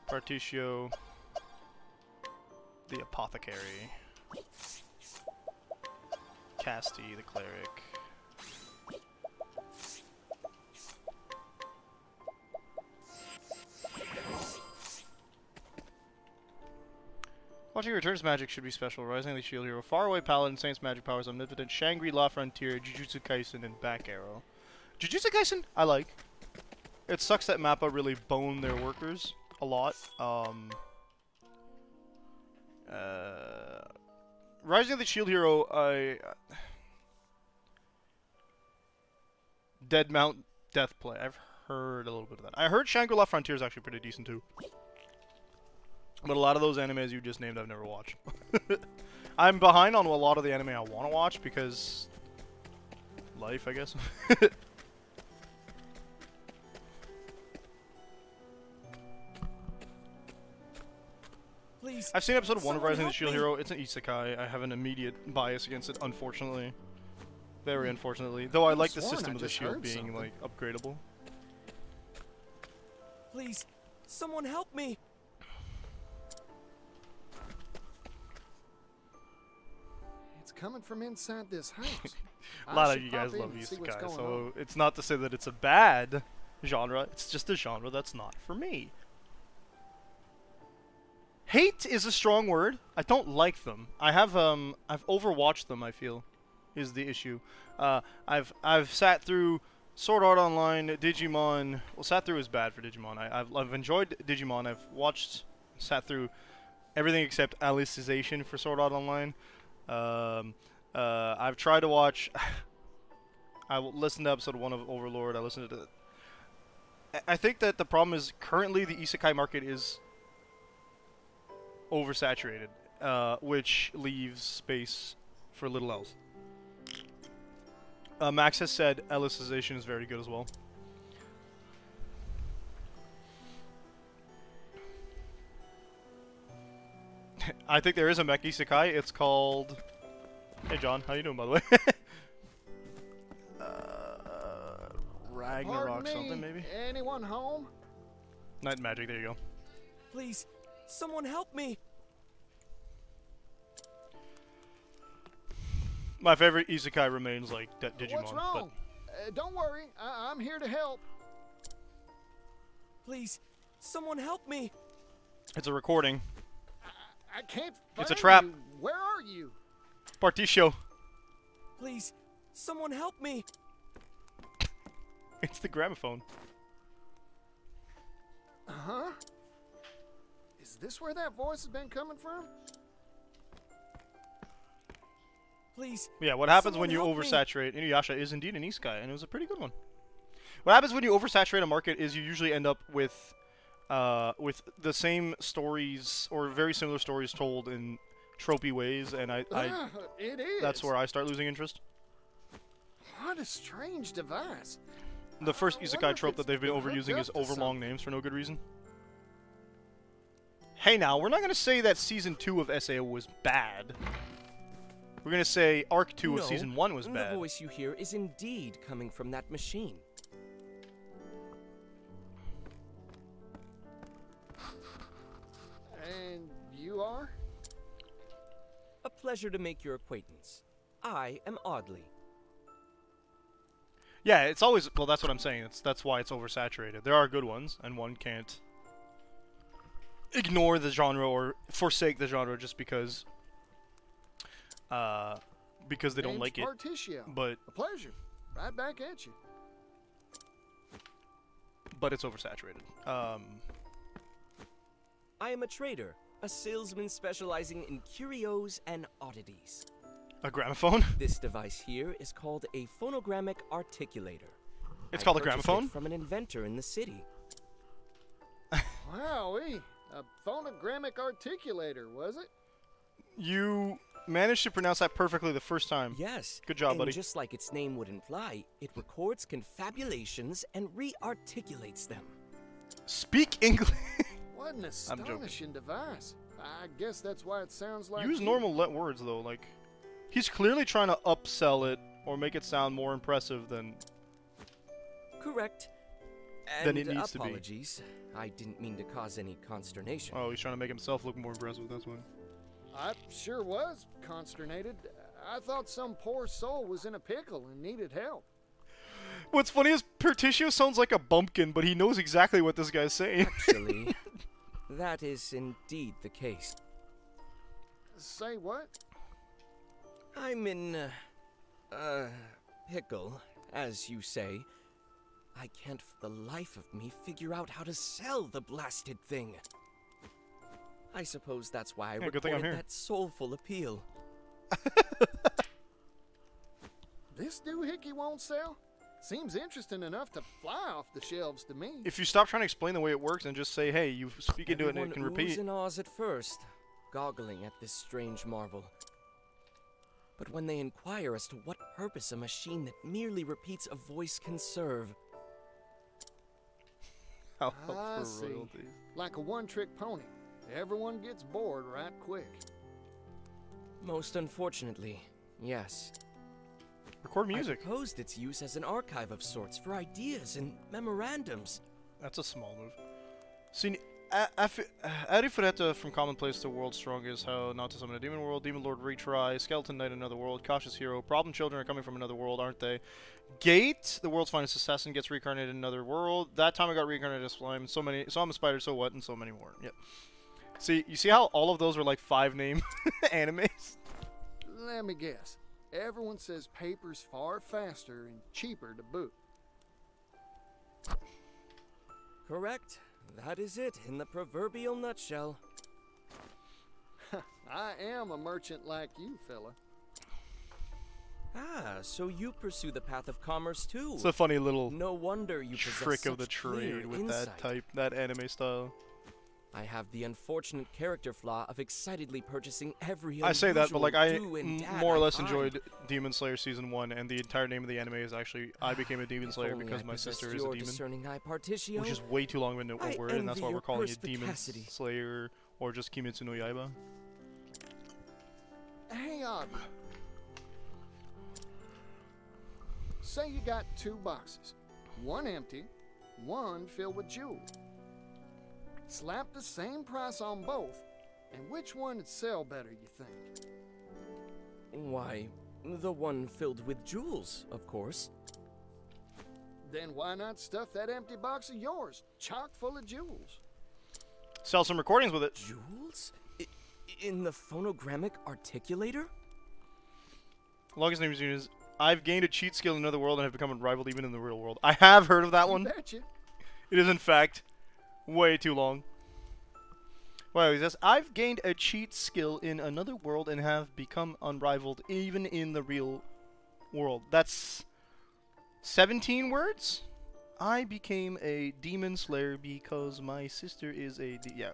Particio. The apothecary. Casty, the cleric. Watching Returns magic should be special. Rising of the Shield Hero. Faraway Paladin, Saints magic powers, Omnipotent, Shangri-La Frontier, Jujutsu Kaisen, and Back Arrow. Jujutsu Kaisen, I like. It sucks that Mappa really boned their workers a lot. Rising of the Shield Hero, Dead Mount Deathplay. I've heard a little bit of that. I heard Shangri-La Frontier is actually pretty decent too. But a lot of those animes you just named I've never watched. I'm behind on a lot of the anime I want to watch because... life, I guess. Please, I've seen episode 1 of Rising of the Shield Hero. It's an isekai. I have an immediate bias against it, unfortunately. Very unfortunately. Though I like the system of the shield being, like, upgradable. Please, someone help me! It's coming from inside this house. A lot of you guys love isekai, so it's not to say that it's a bad genre. It's just a genre that's not for me. Hate is a strong word. I don't like them. I've overwatched them, I feel, is the issue. I've sat through Sword Art Online, Digimon. Well, sat through is bad for Digimon. I've enjoyed Digimon. I've sat through everything except Alicization for Sword Art Online. I've tried to watch. I listened to episode 1 of Overlord. I listened to. I think that the problem is currently the isekai market is oversaturated, which leaves space for little else. Max has said Alicization is very good as well. I think there is a mech isekai. It's called... Hey John, how you doing by the way? Ragnarok something maybe? Anyone home? Night Magic, there you go. Please, someone help me! My favorite isekai remains like Digimon. What's wrong? Don't worry, I'm here to help. Please, someone help me! It's a recording. I can't find It's a trap. you. Where are you? Particio. Please, someone help me! It's the gramophone. Huh? Is this where that voice has been coming from? Please. Yeah, what happens when someone you help me. oversaturate? Inuyasha is indeed an isekai, and it was a pretty good one. What happens when you oversaturate a market is you usually end up with the same stories or very similar stories told in tropey ways, and it is. that's where I start losing interest. What a strange device. The first I wonder isekai if trope it's that they've been been hooked overusing is up to overlong something. names for no good reason. Hey now, we're not going to say that Season 2 of SAO was bad. We're going to say Arc 2 of Season 1 was bad. The voice you hear is indeed coming from that machine. And you are? A pleasure to make your acquaintance. I am Audley. Yeah, it's always... Well, that's what I'm saying. That's why it's oversaturated. There are good ones, and one can't ignore the genre or forsake the genre just because they don't like it. Partitio. But A pleasure. Right back at you. it's oversaturated. I am a trader, a salesman specializing in curios and oddities. A gramophone? This device here is called a phonogrammic articulator. It's I called a purchased gramophone? it from an inventor in the city. Wowee. A phonogrammic articulator, was it? You managed to pronounce that perfectly the first time. Yes. Good job, and buddy. Just like its name would imply, it records confabulations and re-articulates them. Speak English. What an I'm joking. astonishing device. I guess that's why it sounds like Use you. normal words, though. Like, he's clearly trying to upsell it or make it sound more impressive than... Correct. Than And it needs to be. apologies. I didn't mean to cause any consternation. Oh, he's trying to make himself look more impressive, that's why. I sure was consternated. I thought some poor soul was in a pickle and needed help. What's funny is Pertitio sounds like a bumpkin, but he knows exactly what this guy's saying. Actually, that is indeed the case. Say what? I'm in, pickle, as you say. I can't for the life of me figure out how to sell the blasted thing. I suppose that's why I Yeah, good thing I'm recorded here. that soulful appeal. This doohickey won't sell? Seems interesting enough to fly off the shelves to me. If you stop trying to explain the way it works and just say, hey, you speak into it and it can Everyone oohs repeat. and ahs at first, goggling at this strange marvel. But when they inquire as to what purpose a machine that merely repeats a voice can serve, I'll help I for see. royalties. Like a one-trick pony. Everyone gets bored right quick. most unfortunately, yes. Record I music. proposed its use as an archive of sorts for ideas and memorandums. That's a small move. See, Arifureta from Commonplace to World's Strongest, How Not to Summon a Demon World, Demon Lord Retry, Skeleton Knight Another World, Cautious Hero, Problem Children are coming from another world, aren't they? Gate, the world's finest assassin, gets reincarnated in another world. That time I got reincarnated as slime. So I'm a spider, so what, and so many more. Yep. See, you see how all of those are like 5-name animes? Let me guess. Everyone says paper's far faster and cheaper to boot. Correct. That is it in the proverbial nutshell. I am a merchant like you, fella. Ah, so you pursue the path of commerce too. It's a funny little No wonder you possess trick of the such clear trade with insight. that anime style. I have the unfortunate character flaw of excitedly purchasing every I say that, but like unusual do and dad more or I less find. enjoyed Demon Slayer Season 1, and the entire name of the anime is actually I Became a Demon If Slayer only because I my possessed sister is a your demon. discerning eye, Partitio. Which is way too long of a I word, and that's envy why we're your calling it Demon perspicacity. Slayer or just Kimetsu no Yaiba. Hey, Oddly. Say you got 2 boxes. One empty, one filled with jewels. Slap the same price on both, and which one would sell better, you think? Why, the one filled with jewels, of course. Then why not stuff that empty box of yours, chock full of jewels? Sell some recordings with it. Jewels? In the phonogrammic articulator? Longest name is I've gained a cheat skill in another world and have become unrivaled even in the real world. I have heard of that one. Betcha. It is in fact way too long. Wow, he says, I've gained a cheat skill in another world and have become unrivaled even in the real world. That's 17 words? I became a demon slayer because my sister is a yeah.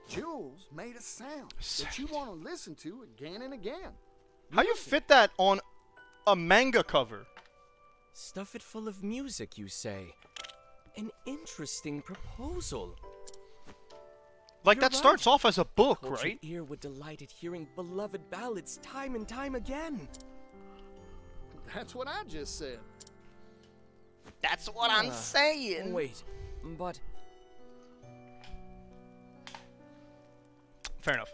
Jules made a sound that you want to listen to again and again. How you fit that on a manga cover? Stuff it full of music, you say? An interesting proposal. Like You're that right. starts off as a book, Cultured right? ear would delight at hearing beloved ballads time and time again. That's what I just said. That's what I'm saying. Wait, but Fair enough.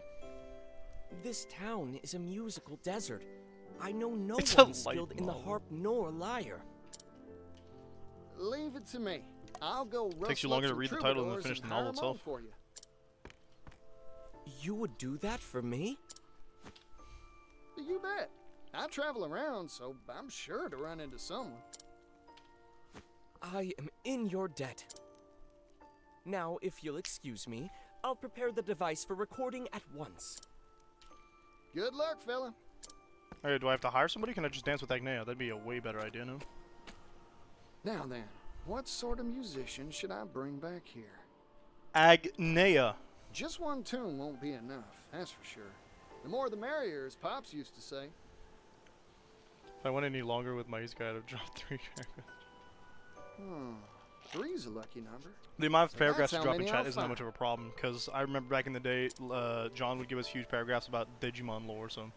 this town is a musical desert. I know no It's a one skilled light in the novel. harp nor lyre. Leave it to me. I'll go Takes you rustle up longer to some read the title than troubadours finish the and hire novel 'em on itself. for you. You would do that for me? You bet. I travel around, so I'm sure to run into someone. I am in your debt. Now, if you'll excuse me, I'll prepare the device for recording at once. Good luck, fella. Hey, do I have to hire somebody? Can I just dance with Agnea? That'd be a way better idea, no? Now then, what sort of musician should I bring back here? Agnea. Just one tune won't be enough, that's for sure. The more the merrier, as Pops used to say. If I went any longer with my easy guy, I'd have dropped 3 paragraphs. Three's a lucky number. The amount of So paragraphs that's to how drop in many chat I'll isn't that find. much of a problem, because I remember back in the day, John would give us huge paragraphs about Digimon lore, so...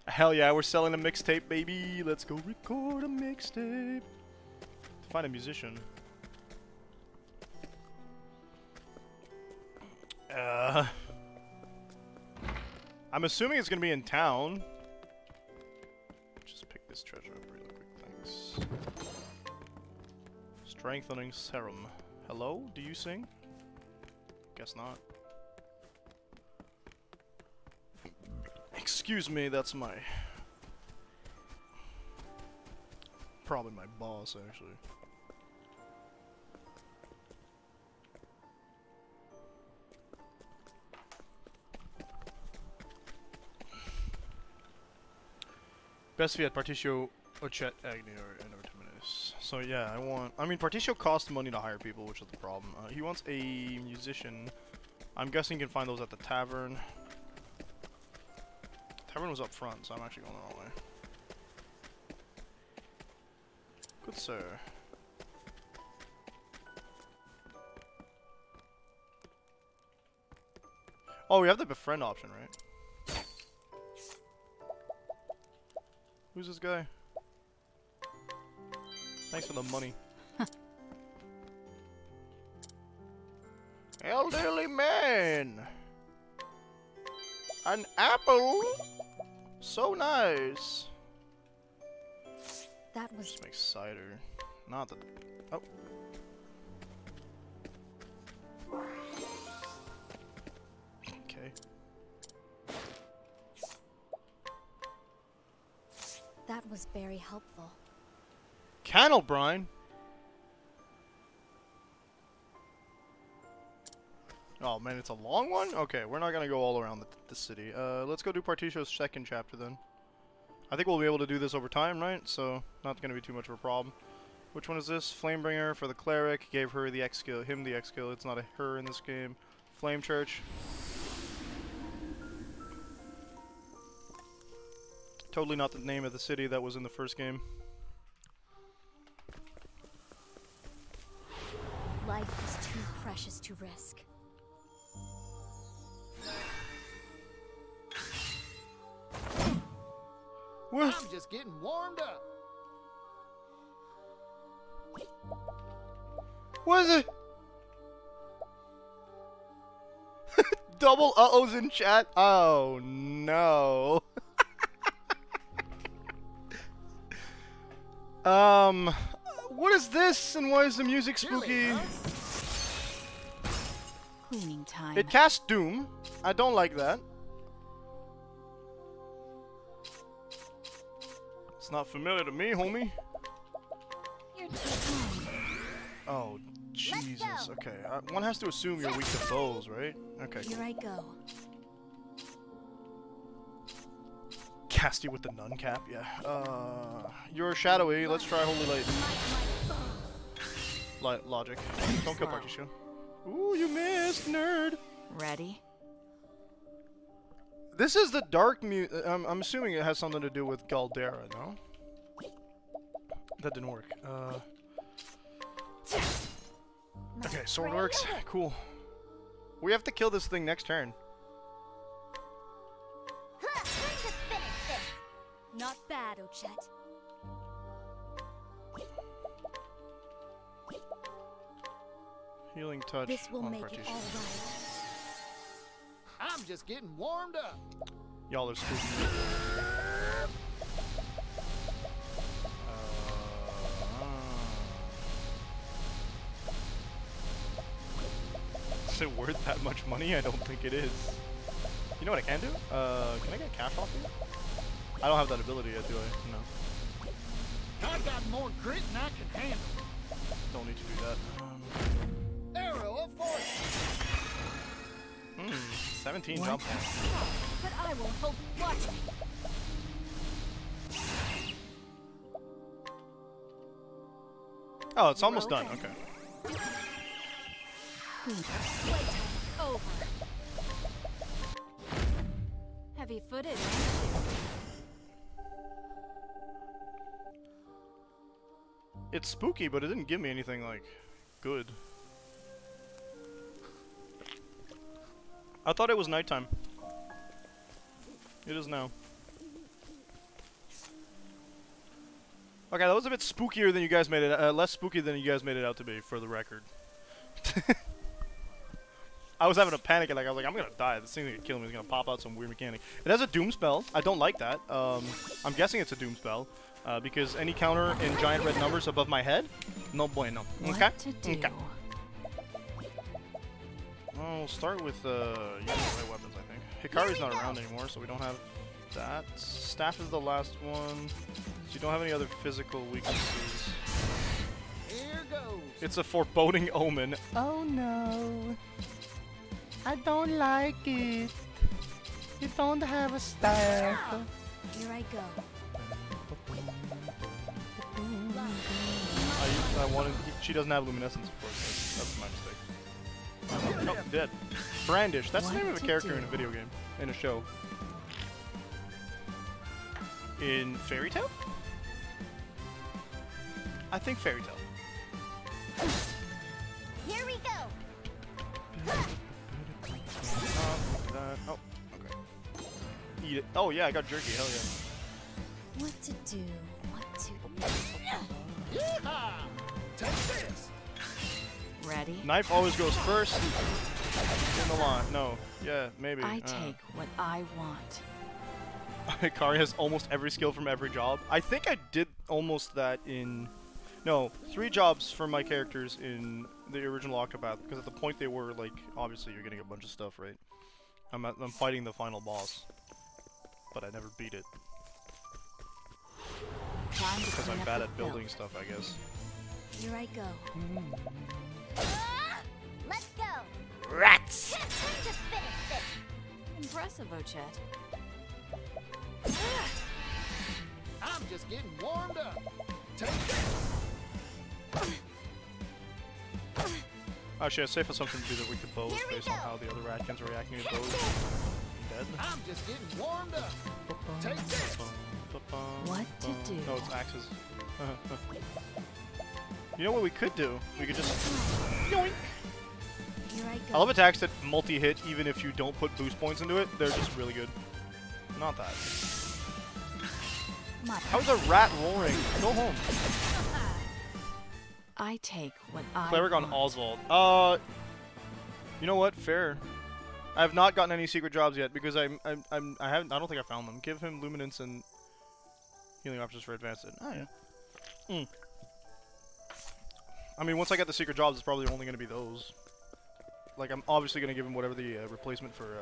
Hell yeah, we're selling a mixtape, baby! Let's go record a mixtape! To find a musician. I'm assuming it's gonna be in town. Just pick this treasure up real quick, thanks. Strengthening serum. Hello? Do you sing? Guess not. Excuse me, that's my... Probably my boss, actually. Best fiat Particio Ochet Agni or Terminus. So yeah, I mean Particio costs money to hire people, which is the problem. He wants a musician. I'm guessing you can find those at the tavern. Tavern was up front, so I'm actually going the wrong way. Good sir. Oh, we have the befriend option, right? Who's this guy? Thanks for the money. Elderly man! An apple? So nice! That was... Just make cider. Not the... Oh. Okay. That was very helpful. Cannel brine? Oh man, it's a long one? Okay, we're not gonna go all around the city. Let's go do Particio's second chapter then. I think we'll be able to do this over time, right? So, not gonna be too much of a problem. Which one is this? Flamebringer for the cleric. Gave her the X skill, him the X skill. It's not a her in this game. Flame Church. Totally not the name of the city that was in the first game. Life is too precious to risk. What? I'm just getting warmed up. What is it? Double uh-ohs in chat? Oh no. What is this and why is the music spooky? Cleaning time. It casts Doom. I don't like that. It's not familiar to me, homie. You're too kind. Oh, Jesus. Okay, one has to assume you're weak to bows, right? Okay. Here I go. Casty with the nun cap, yeah. You're shadowy. Let's try Holy Light. Logic. Don't kill Party Show. Ooh, you missed, nerd. Ready? This is the dark I'm assuming it has something to do with Galdera, no? That didn't work. Okay, sword works. Cool. We have to kill this thing next turn. Not bad, Ochet. Healing touch. This will make partition. it all right. I'm just getting warmed up. Y'all are spooky. Is it worth that much money? I don't think it is. You know what I can do? Can I get cash off here? I don't have that ability yet, do I? No. I got more grit than I can handle. Don't need to do that. Arrow of force. 17 jump points. But I will hope watching. Oh, it's almost done. Okay. Playtime's over. Heavy-footed. It's spooky, but it didn't give me anything, like, good. I thought it was nighttime. It is now. Okay, that was a bit spookier than you guys made it, less spooky than you guys made it out to be, for the record. I was having a panic, and like, I was like, I'm gonna die. This thing's gonna kill me. It's gonna pop out some weird mechanic. It has a doom spell. I don't like that. I'm guessing it's a doom spell. Because any counter in giant red numbers above my head, no bueno. Okay? Okay. Well, we'll start with using the right weapons, I think. Hikari's not around anymore, so we don't have that. Staff is the last one. So you don't have any other physical weaknesses. Here goes. It's a foreboding omen. Oh no. I don't like it. You don't have a staff. Here I go. I wanted. She doesn't have luminescence, of course. That's my mistake. Nope, dead. Brandish. That's the name of a character in a video game, in a show. In Fairy Tail? I think Fairy Tail. Here we go. Oh, okay. Eat it. Oh yeah, I got jerky. Hell yeah. What to do? What to do? Yeehaw! Take this. Ready? Knife always goes first. In the line. No. Yeah, maybe. I take what I want. Hikari has almost every skill from every job. I think I did almost that in... No, 3 jobs for my characters in the original Octopath, because at the point they were, like, obviously you're getting a bunch of stuff, right? I'm fighting the final boss. But I never beat it. Because I'm bad at building stuff, I guess. Here I go. Let's go. Rats! Time to finish this. Impressive, Ochet. I'm just getting warmed up. Take this. Actually, a safe assumption would be that we could bows based on how the other Ratkins are reacting to bows. Dead? I'm just getting warmed up. Take this. What to do? No, it's axes. You know what we could do? We could just... Yoink! Here I go. I love attacks that multi-hit even if you don't put boost points into it. They're just really good. Not that. How's a rat roaring? Go home. I take what I Cleric on want. Oswald. You know what? Fair. I have not gotten any secret jobs yet because I don't think I found them. Give him luminance and healing options for advanced. Oh yeah. I mean, once I get the secret jobs, it's probably only going to be those. Like, I'm obviously going to give him whatever the replacement for.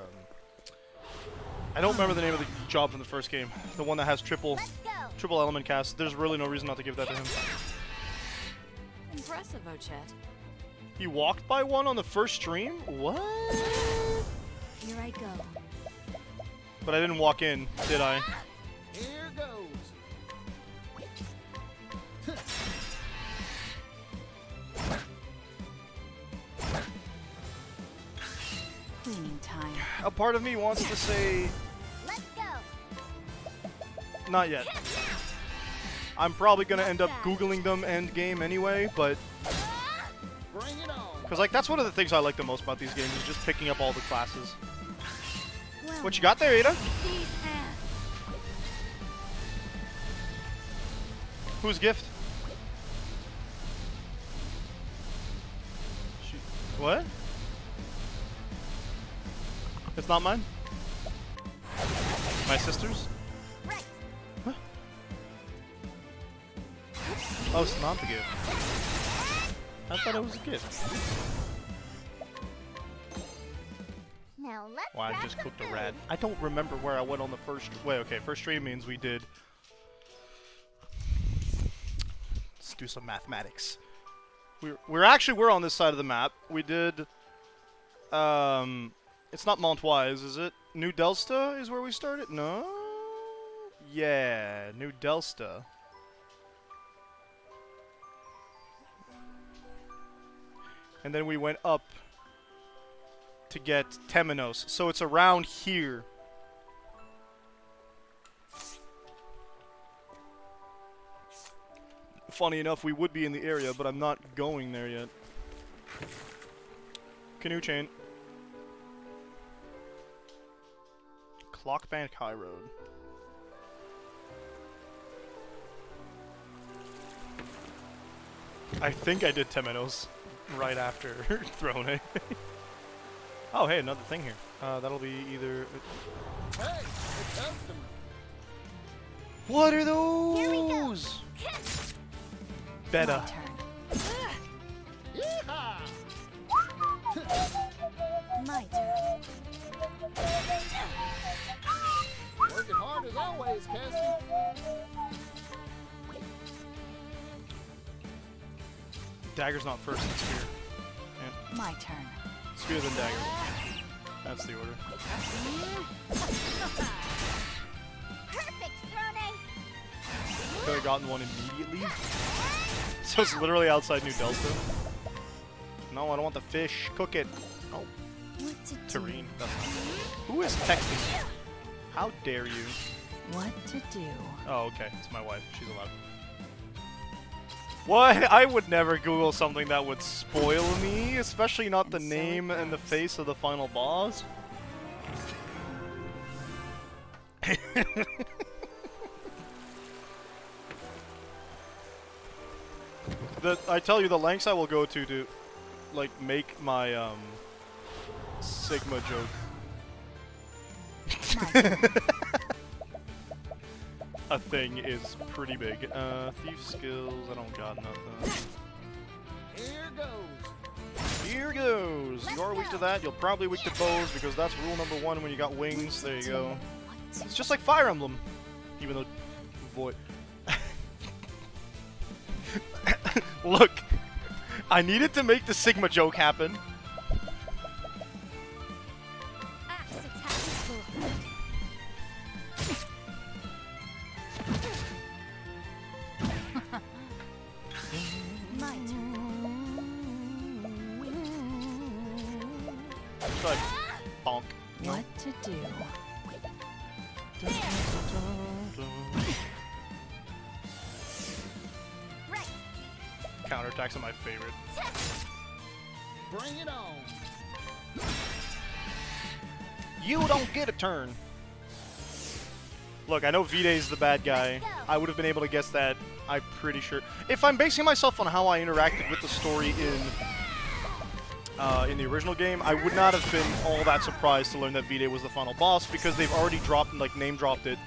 I don't remember the name of the job from the first game. The one that has triple element cast. There's really no reason not to give that to him. Impressive, Ochet. He walked by one on the first stream? What? Here I go. But I didn't walk in, did I? A part of me wants to say, Let's go. not yet. I'm probably gonna end up Googling them end game anyway, but Bring it on. because like that's one of the things I like the most about these games is just picking up all the classes. Well, What you got there, Ada? these hands. Whose gift? What? It's not mine? My sister's? Right. Huh? Oh, it's not the gift. I thought it was a gift. Now let's Well, I grab just some cooked a food. rat. I don't remember where I went on the first. Wait, okay, first stream means we did. Let's do some mathematics. We're on this side of the map. We did. It's not Montwise, is it? New Delsta is where we started? No? Yeah, New Delsta. And then we went up to get Temenos. So it's around here. Funny enough, we would be in the area, but I'm not going there yet. Canoe chain. Clockbank High Road. I think I did Temenos right after Throne. Oh, hey, another thing here. That'll be either... Hey, a customer. What are those? Here we go. Beta. My turn. Yeehaw! My turn. Working hard as always, Cassie. Dagger's not first, it's spear. Yeah. My turn. Spear then dagger. That's the order. Perfect, Throne. Could have gotten one immediately. So it's literally outside New Delta. No, I don't want the fish. Cook it. Oh, What to do? Terrine. That's not good. Who is texting me? How dare you? What to do? Oh, okay. It's my wife. She's allowed. What? I would never Google something that would spoil me, especially not the And so it name and the goes. face of the final boss. I tell you the lengths I will go to like make my Sigma joke. My turn. A thing is pretty big. Thief skills, I don't got nothing. Here goes. Here goes! You're weak to that, you'll probably weak to bows because that's rule number 1 when you got wings. There you go. It's just like Fire Emblem. Even though void. Look! I needed to make the Sigma joke happen. Axe attack is full. My turn. It's like, bonk. What to do? Right. Counterattacks are my favorite. Bring it on. You don't get a turn. Look, I know Videy's the bad guy. I would have been able to guess that, I'm pretty sure. If I'm basing myself on how I interacted with the story in the original game, I would not have been all that surprised to learn that Videy was the final boss because they've already dropped, like, name dropped it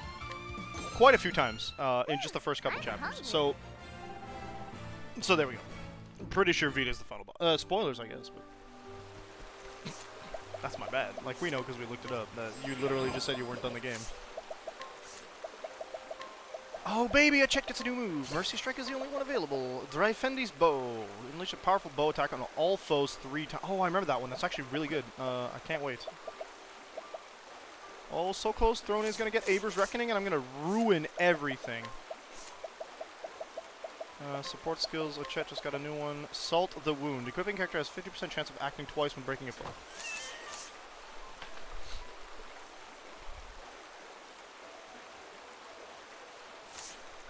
quite a few times in just the first couple chapters. So there we go. I'm pretty sure Videy's the final boss. Spoilers, I guess, but that's my bad. Like, we know because we looked it up. That you literally just said you weren't done the game. Oh, baby, I checked it's a new move. Mercy Strike is the only one available. Dryfendi's Bow. Unleash a powerful bow attack on all foes 3 times. Oh, I remember that one. That's actually really good. I can't wait. Oh, so close. Throne is going to get Aber's Reckoning, and I'm going to ruin everything. Support skills. Ochette just got a new one. Salt the Wound. Equipping character has 50% chance of acting twice when breaking a foe.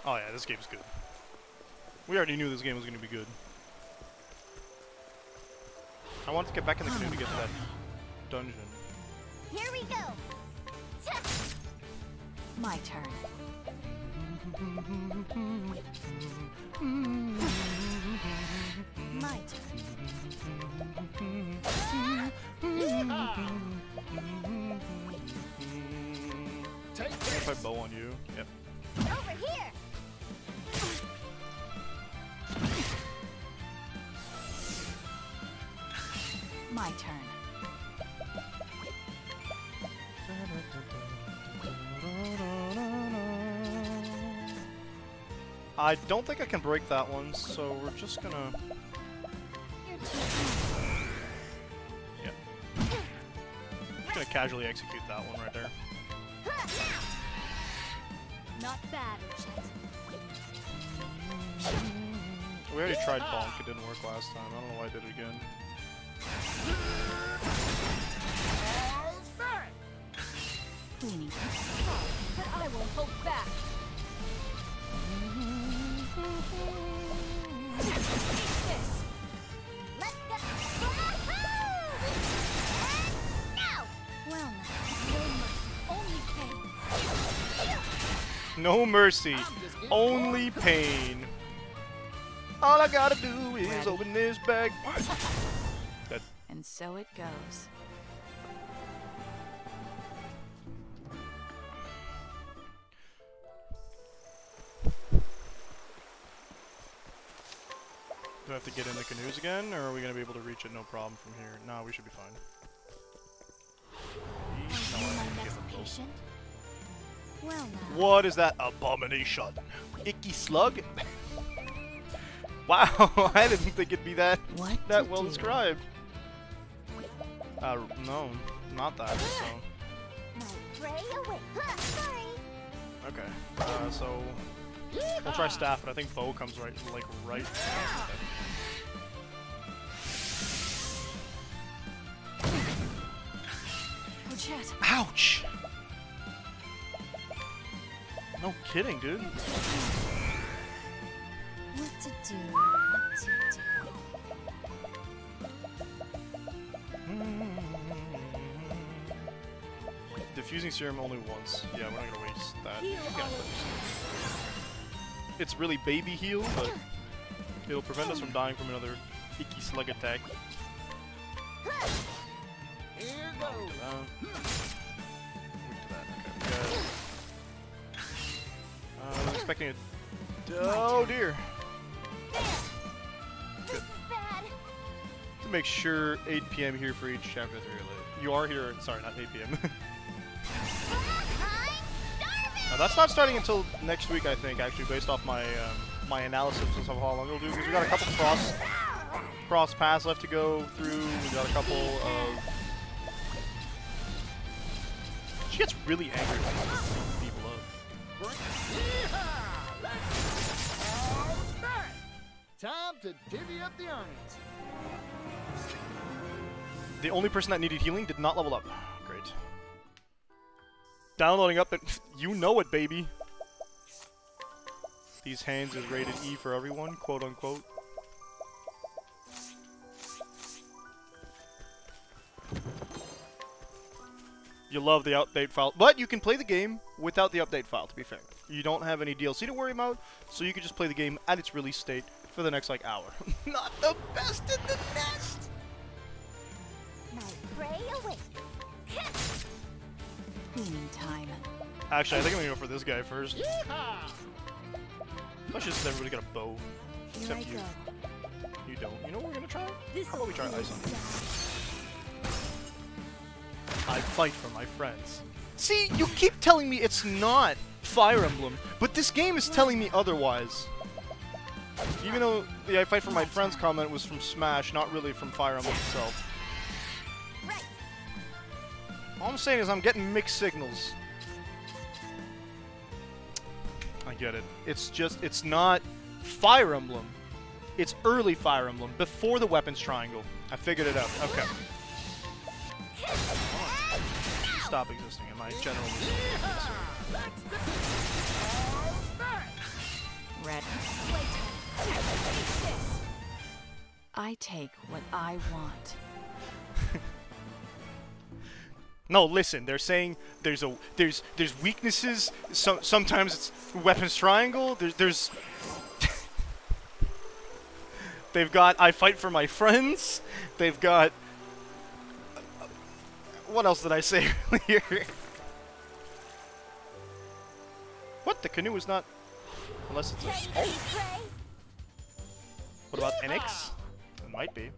Oh yeah, this game's good. We already knew this game was going to be good. I wanted to get back in the canoe to get to that dungeon. Here we go. My turn. My turn. Take If I this. bow on you, yep. Over here. My turn. I don't think I can break that one, so we're just gonna... Yep. Just gonna casually execute that one right there. Not bad, Chet. We already tried bonk, it didn't work last time. I don't know why I did it again. Cleaning. But I won't hold back. Take this. Let's go. And now. Well, now, No no mercy, only pain. mercy, I'm just getting only pain. All I gotta do is open this bag. Dead. And so it goes. Do I have to get in the canoes again, or are we gonna be able to reach it no problem from here? No, we should be fine. Yeesh, no, I My didn't get next them both. patient. Well, now. What is that abomination? Icky slug? Wow, I didn't think it'd be that What that to well do? described. No, not that. So My prey away. Sorry. okay. So we'll try staff, but I think bow comes right. Oh, Chet. Ouch! No kidding, dude. What to do? What to do? Diffusing serum only once. Yeah, we're not gonna waste that. Heal Yeah, all but of it's really baby heal, but it'll prevent us from dying from another icky slug attack. Here Weak goes. to that. Weak to that. Okay. I was expecting it. Oh dear. This is bad. To make sure 8 PM here for each chapter 3 or later. You are here. Sorry, not 8 PM. Now, that's not starting until next week, I think, actually, based off my my analysis of how long it'll do, because we got a couple cross paths left to go through. We got a couple of... She gets really angry when I beat people up. Time to divvy up the earnings. The only person that needed healing did not level up. Great. Downloading up, you know it, baby. These hands is rated E for everyone, quote unquote. You love the update file, but you can play the game without the update file, to be fair. You don't have any DLC to worry about, so you can just play the game at its release state for the next, like, hour. Not the best in the nest! My prey away. Cleaning time. Actually, I think I'm gonna go for this guy first. Especially since everybody's got a bow. Here Except I you. go. You don't. You know what we're gonna try? This How about we try will ice on be you? bad. I fight for my friends. See, you keep telling me it's not Fire Emblem, but this game is telling me otherwise. Even though the I fight for my friends comment was from Smash, not really from Fire Emblem itself. Right. All I'm saying is I'm getting mixed signals. I get it. It's just, it's not Fire Emblem. It's early Fire Emblem, before the weapons triangle. I figured it out. Okay. Stop existing in my general... Red. I take what I want. No, listen. They're saying there's weaknesses. Sometimes it's weapons triangle. There's they've got I fight for my friends. They've got what else did I say earlier? What? The canoe is not unless it's a What about NX? It might be.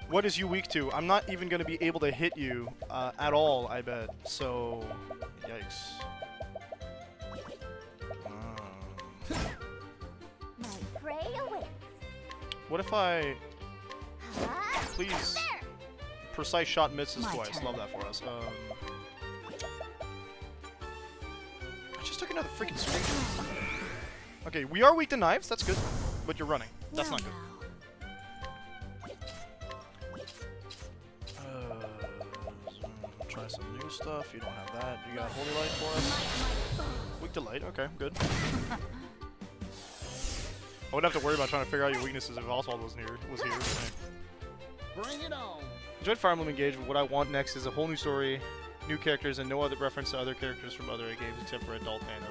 What is you weak to? I'm not even gonna be able to hit you at all, I bet. So, yikes. My prey awaits. What if I... Please... Precise shot misses twice. Love that for us. I just took another freaking screenshot. Okay, we are weak to knives. That's good. But you're running. That's not good. Try some new stuff. You don't have that. You got Holy Light for us? Weak to light. Okay, good. I wouldn't have to worry about trying to figure out your weaknesses if Oswald was here. Bring it on. Enjoyed Fire Emblem Engage, but what I want next is a whole new story, new characters, and no other reference to other characters from other games except for Adult Nano.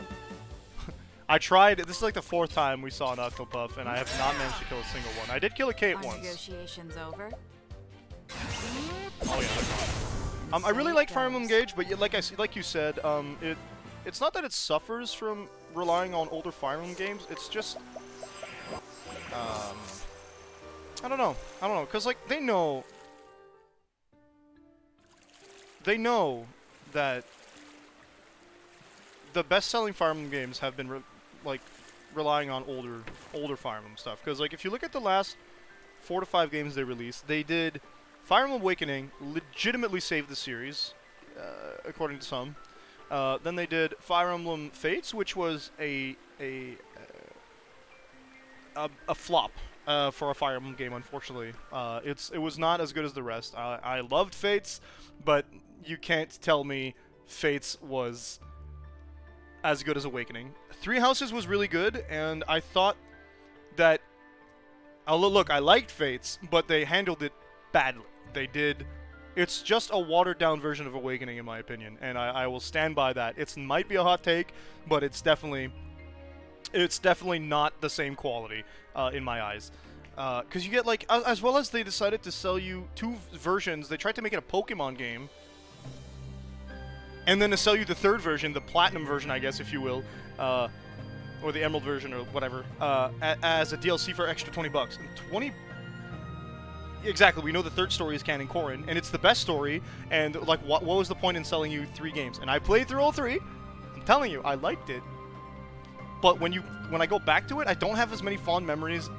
I tried. This is like the 4th time we saw an Octopath, and I have not managed to kill a single one. I did kill a Kate once. Negotiations over. Oh yeah. I really liked Fire Emblem Engage, but like you said, it's not that it suffers from relying on older Fire Emblem games. It's just, I don't know, cause like they know that the best-selling Fire Emblem games have been relying on older Fire Emblem stuff. Cause like if you look at the last 4 to 5 games they released, they did. Fire Emblem Awakening legitimately saved the series, according to some. Then they did Fire Emblem Fates, which was a flop for a Fire Emblem game, unfortunately. It was not as good as the rest. I loved Fates, but you can't tell me Fates was as good as Awakening. Three Houses was really good, and I thought that... look, I liked Fates, but they handled it badly. They did. It's just a watered-down version of Awakening, in my opinion, and I will stand by that. It might be a hot take, but it's definitely not the same quality in my eyes. Because you get like, as well as they decided to sell you 2 versions. They tried to make it a Pokemon game, and then to sell you the 3rd version, the Platinum version, I guess, if you will, or the Emerald version or whatever, as a DLC for extra $20. And 20. Exactly, we know the 3rd story is canon Corrin, and it's the best story, and like, what was the point in selling you 3 games? And I played through all 3, I'm telling you, I liked it, but when I go back to it, I don't have as many fond memories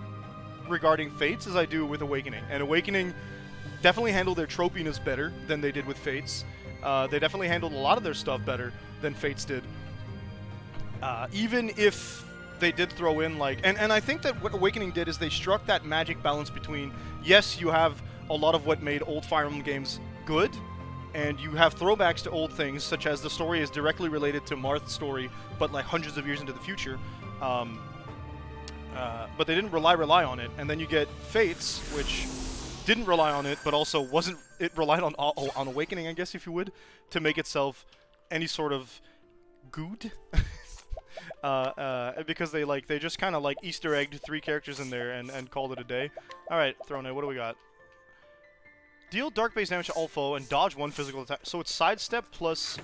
regarding Fates as I do with Awakening, and Awakening definitely handled their tropiness better than they did with Fates. They definitely handled a lot of their stuff better than Fates did, even if they did throw in, like, and I think that what Awakening did is they struck that magic balance between, yes, you have a lot of what made old Fire Emblem games good, and you have throwbacks to old things, such as the story is directly related to Marth's story, but like hundreds of years into the future. But they didn't rely on it, and then you get Fates, which didn't rely on it, but also it relied on Awakening, I guess, if you would, to make itself any sort of good. Because they just kind of like Easter egged 3 characters in there and called it a day. Alright, Throne, what do we got? Deal dark base damage to all foe and dodge 1 physical attack. So it's sidestep plus...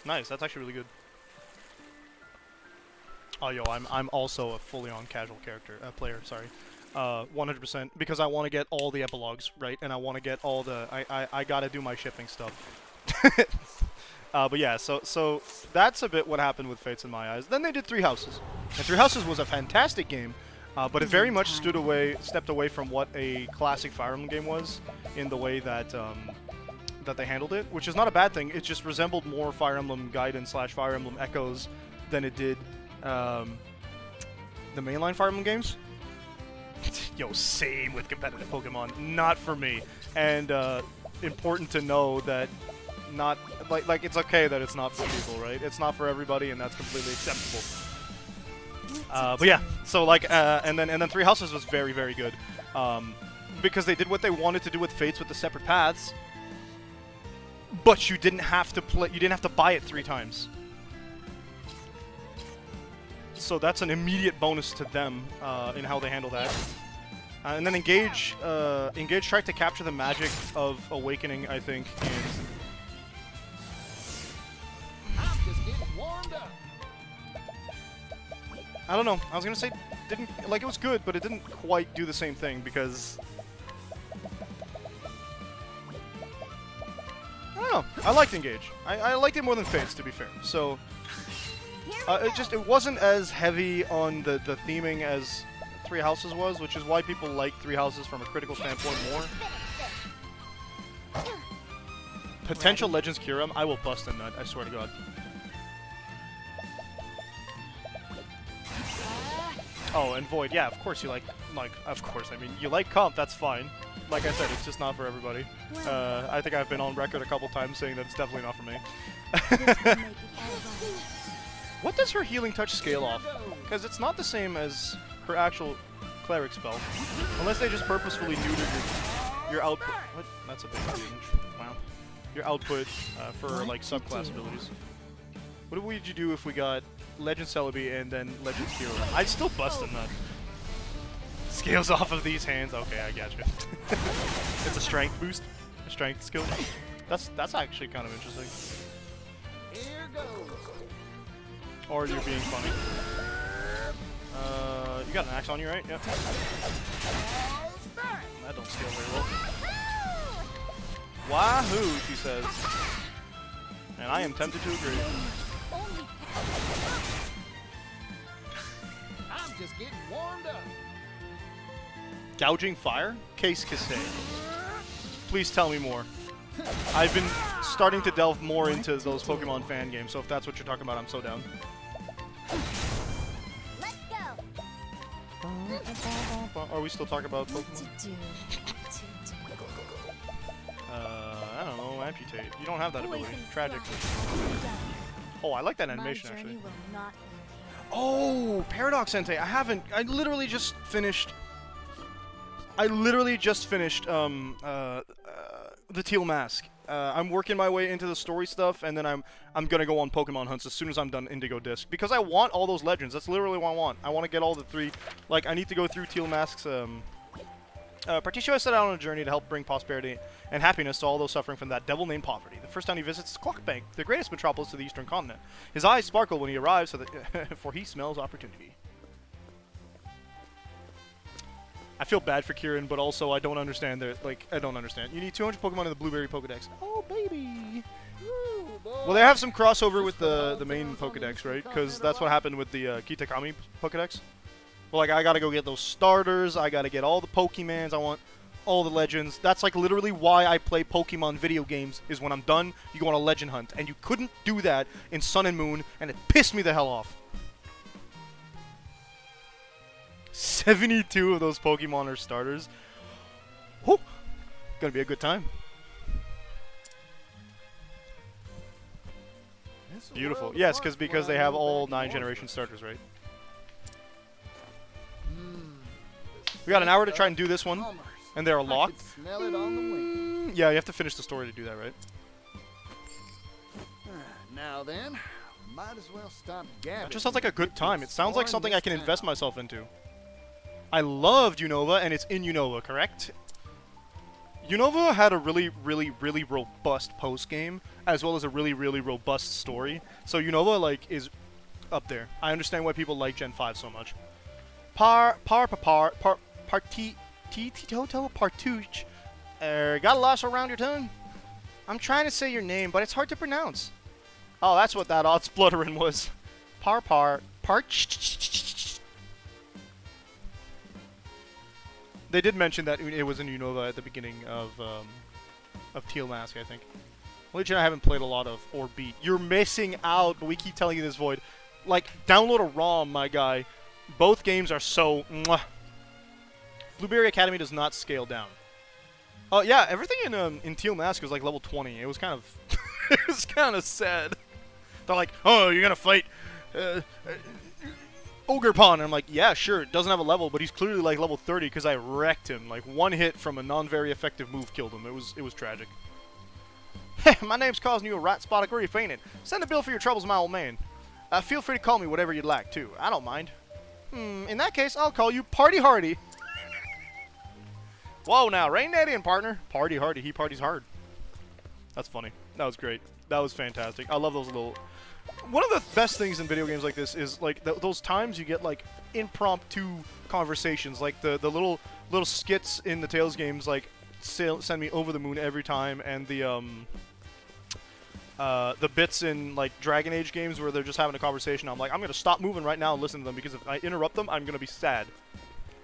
Nice, that's actually really good. Oh, yo, I'm also a fully on casual player, sorry. 100%, because I want to get all the epilogues, right? And I want to get all the... I gotta do my shipping stuff. But yeah, so that's a bit what happened with Fates in my eyes. Then they did Three Houses. And Three Houses was a fantastic game, but it very much stepped away from what a classic Fire Emblem game was in the way that that they handled it, which is not a bad thing. It just resembled more Fire Emblem Gaiden / Fire Emblem Echoes than it did the mainline Fire Emblem games. Yo, same with competitive Pokemon. Not for me. And important to know that not like it's okay that it's not for people, right? It's not for everybody, and that's completely acceptable. But yeah, so like, and then Three Houses was very, very good, because they did what they wanted to do with Fates with the separate paths, but you didn't have to play, you didn't have to buy it 3 times. So that's an immediate bonus to them in how they handle that. And then Engage tried to capture the magic of Awakening, I think, and I don't know. I was gonna say didn't like it was good, but it didn't quite do the same thing because I don't know. I liked Engage. I liked it more than Fates, to be fair. So it wasn't as heavy on the theming as Three Houses was, which is why people like Three Houses from a critical standpoint more. Potential Legends Kyurem, I will bust a nut. I swear to God. Oh, and Void, yeah, of course you like, of course, I mean, you like Comp, that's fine. Like I said, it's just not for everybody. I think I've been on record a couple times saying that it's definitely not for me. What does her Healing Touch scale off? Because it's not the same as her actual Cleric spell. Unless they just purposefully neutered your output. What? That's a big change. Wow. Your output for, like, subclass abilities. What would you do if we got Legend Celebi and then Legend Hero? I'd still bust a nut. Scales off of these hands. Okay, I got you. It's a strength boost, a strength skill. That's actually kind of interesting. Here goes. Or you're being funny. You got an axe on you, right? Yep. That don't scale very well. Wahoo, she says. And I am tempted to agree. I'm just getting warmed up. Gouging Fire? Case Cassette. Please tell me more. I've been starting to delve more into those Pokemon fan games, so if that's what you're talking about, I'm so down. Let's go. Are we still talking about Pokemon? I don't know, amputate. You don't have that ability, tragically. Oh, I like that animation, actually. Oh, Paradox Entei. I literally just finished the Teal Mask. I'm working my way into the story stuff, and then I'm gonna go on Pokemon hunts as soon as I'm done Indigo Disc, because I want all those legends. That's literally what I want. I want to get all the 3. Like, I need to go through Teal Mask's. Particio has set out on a journey to help bring prosperity and happiness to all those suffering from that devil named poverty. The first time he visits Clockbank, the greatest metropolis of the eastern continent. His eyes sparkle when he arrives, so that for he smells opportunity. I feel bad for Kieran, but also I don't understand their, like, I don't understand. You need 200 Pokemon in the Blueberry Pokedex. Oh, baby! Well, they have some crossover with the main Pokedex, right? Because that's what happened with the Kitakami Pokedex. Well, like, I gotta go get those starters, I gotta get all the Pokemans, I want all the legends. That's, like, literally why I play Pokemon video games, is when I'm done, you go on a legend hunt. And you couldn't do that in Sun and Moon, and it pissed me the hell off. 72 of those Pokemon are starters. Whew! Gonna be a good time. Beautiful. Yes, because they have all 9 generation starters, right? We got an hour to try and do this one, and they're locked. Smell it on the wing. Yeah, you have to finish the story to do that, right? Now then, might as well stop gabbing. That just sounds like a good time. It sounds like something I can invest myself into. I loved Unova, and it's in Unova, correct? Unova had a really, really, really robust post-game, as well as a really, really robust story. So Unova, like, is up there. I understand why people like Gen 5 so much. Partouche. Got a loss around your tongue? I'm trying to say your name, but it's hard to pronounce. Oh, that's what that odd spluttering was. They did mention that it was in Unova at the beginning of Teal Mask, I think. Legion I haven't played a lot of or beat. You're missing out, but we keep telling you this, Void. Like, download a ROM, my guy. Both games are so mwah. Blueberry Academy does not scale down. Oh yeah, everything in Teal Mask was like level 20. It was kind of it was kind of sad. They're like, oh, you're gonna fight Ogre-pon. And I'm like, yeah, sure, it doesn't have a level, but he's clearly like level 30 because I wrecked him. Like, one hit from a non-very effective move killed him. It was tragic. My name's causing you a right spot. Where you fainted. Send a bill for your troubles, my old man. Feel free to call me whatever you'd like, too. I don't mind. In that case, I'll call you Party Hardy. Whoa, now, Rain Daddy and partner. Party Hardy. He parties hard. That's funny. That was great. That was fantastic. I love those little... One of the best things in video games like this is, like, those times you get, like, impromptu conversations. Like, the little skits in the Tales games, like, send me over the moon every time, and the bits in, like, Dragon Age games where they're just having a conversation. I'm like, I'm gonna stop moving right now and listen to them, because if I interrupt them, I'm gonna be sad.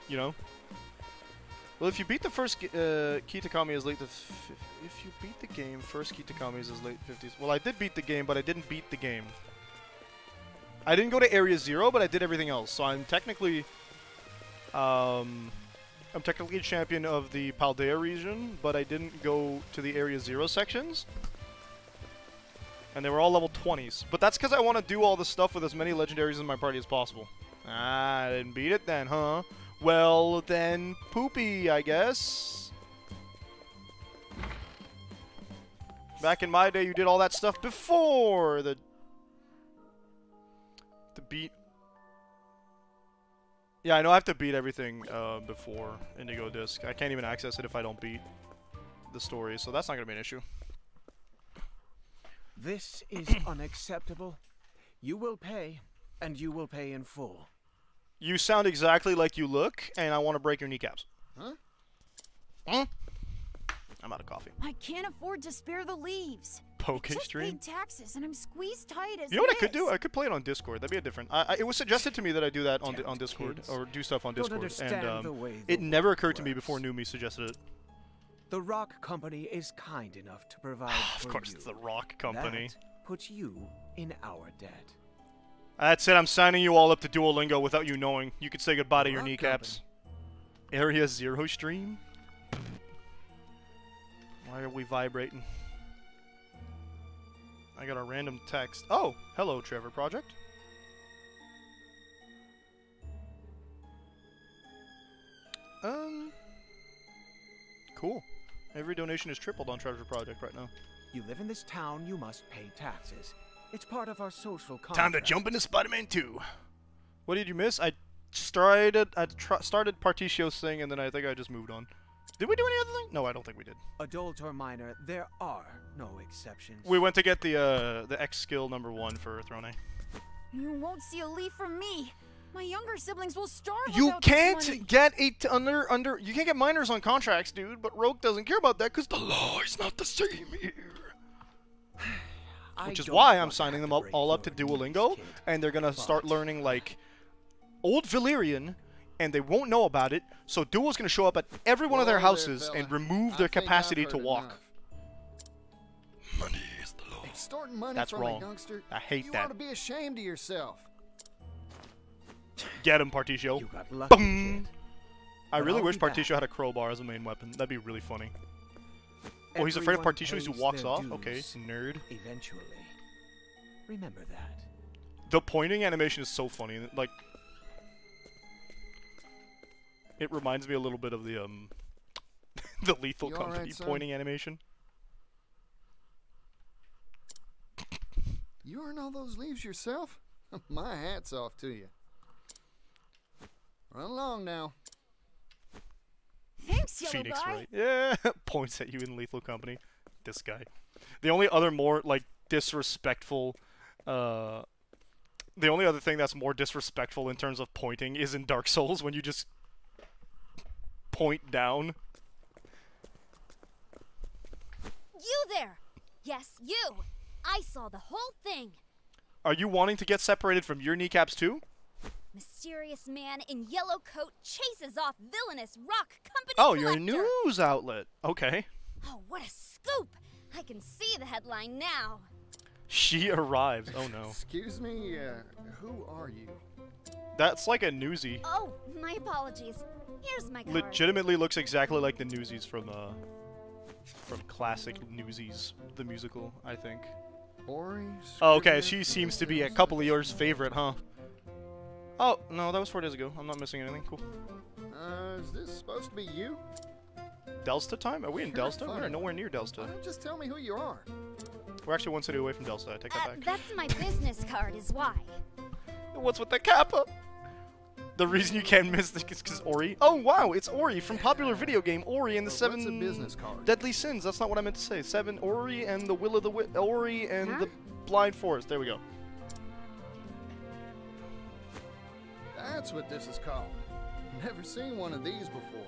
You know? Well, if you beat the first Kitakami as late if you beat the game, first Kitakami is as late 50s. Well, I did beat the game, but I didn't beat the game. I didn't go to Area 0, but I did everything else. So I'm technically a champion of the Paldea region, but I didn't go to the Area 0 sections. And they were all level 20s. But that's because I want to do all the stuff with as many legendaries in my party as possible. Ah, I didn't beat it then, huh? Well, then, poopy, I guess. Back in my day, you did all that stuff before the beat. Yeah, I know I have to beat everything before Indigo Disc. I can't even access it if I don't beat the story, so that's not going to be an issue. This is unacceptable. You will pay, and you will pay in full. You sound exactly like you look, and I want to break your kneecaps. Huh? Hmm? I'm out of coffee. I can't afford to spare the leaves. Poke I just stream? paid taxes, and I'm squeezed tight as You know what I it could do? is. I could play it on Discord. That'd be a different. It was suggested to me that I do that on Discord, or do stuff on Discord, and it never occurred to me before Numi suggested it. The Rock Company is kind enough to provide for Of course, you. it's the Rock Company. That puts you in our debt. That's it. I'm signing you all up to Duolingo without you knowing. You could say goodbye to your kneecaps. Area 0 stream? Why are we vibrating? I got a random text. Oh, hello, Trevor Project. Cool. Every donation is tripled on Treasure Project right now. You live in this town, you must pay taxes. It's part of our social contract. Time to jump into Spider-Man 2. What did you miss? I started Partitio's thing, and then I think I just moved on. Did we do any other thing? No, I don't think we did. Adult or minor, there are no exceptions. We went to get the X skill #1 for Throne. You won't see a leaf from me. My younger siblings will starve. You without this money. can't get you can't get minors on contracts, dude. But Rogue doesn't care about that because the law is not the same here. Which is why I'm signing them all up to Duolingo, and they're gonna start learning like Old Valyrian, and they won't know about it. So Duo's gonna show up at every one of their houses and remove their capacity to walk. Money is the law. Extorting money That's from wrong. a youngster. I hate you that. ought to be ashamed of yourself. Get him, Partitio. You got lucky, Boom. kid. I But really I'll wish be back. Partitio had a crowbar as a main weapon. That'd be really funny. Oh, he's afraid of Everyone Partitio, so he pays walks their off? dues Okay, nerd. Eventually. Remember that. The pointing animation is so funny. Like, it reminds me a little bit of the the Lethal You all Company right, son? pointing animation. You earn all those leaves yourself? My hat's off to you. Run along now. Thanks, yellow Phoenix, guy. right? Yeah, points at you in Lethal Company. This guy. The only other more like disrespectful, the only other thing that's more disrespectful in terms of pointing is in Dark Souls when you just point down. You there! Yes, you! I saw the whole thing! Are you wanting to get separated from your kneecaps too? Mysterious man in yellow coat chases off villainous Rock Company Oh, you're a collector. news outlet. Okay. Oh, what a scoop! I can see the headline now. She arrives. Oh no. Excuse me, who are you? That's like a newsie. Oh, my apologies. Here's my card. Legitimately looks exactly like the Newsies from classic Newsies, the musical, I think. Ori? Oh, okay, she seems to be a couple of yours favorite, huh? Oh, no, that was 4 days ago. I'm not missing anything. Cool. Is this supposed to be you? Delta time? Are we in Delta? We're nowhere near Delta. Why don't you just tell me who you are? We're actually 1 city away from Delta. I take that back. That's my business card, is why. What's with the kappa? The reason you can't miss this is because Ori. Oh wow, it's Ori from popular video game Ori and the What's a business card? Deadly Sins. That's not what I meant to say. 7 Ori and the Will of the Ori and the Blind Forest. There we go. That's what this is called. Never seen one of these before.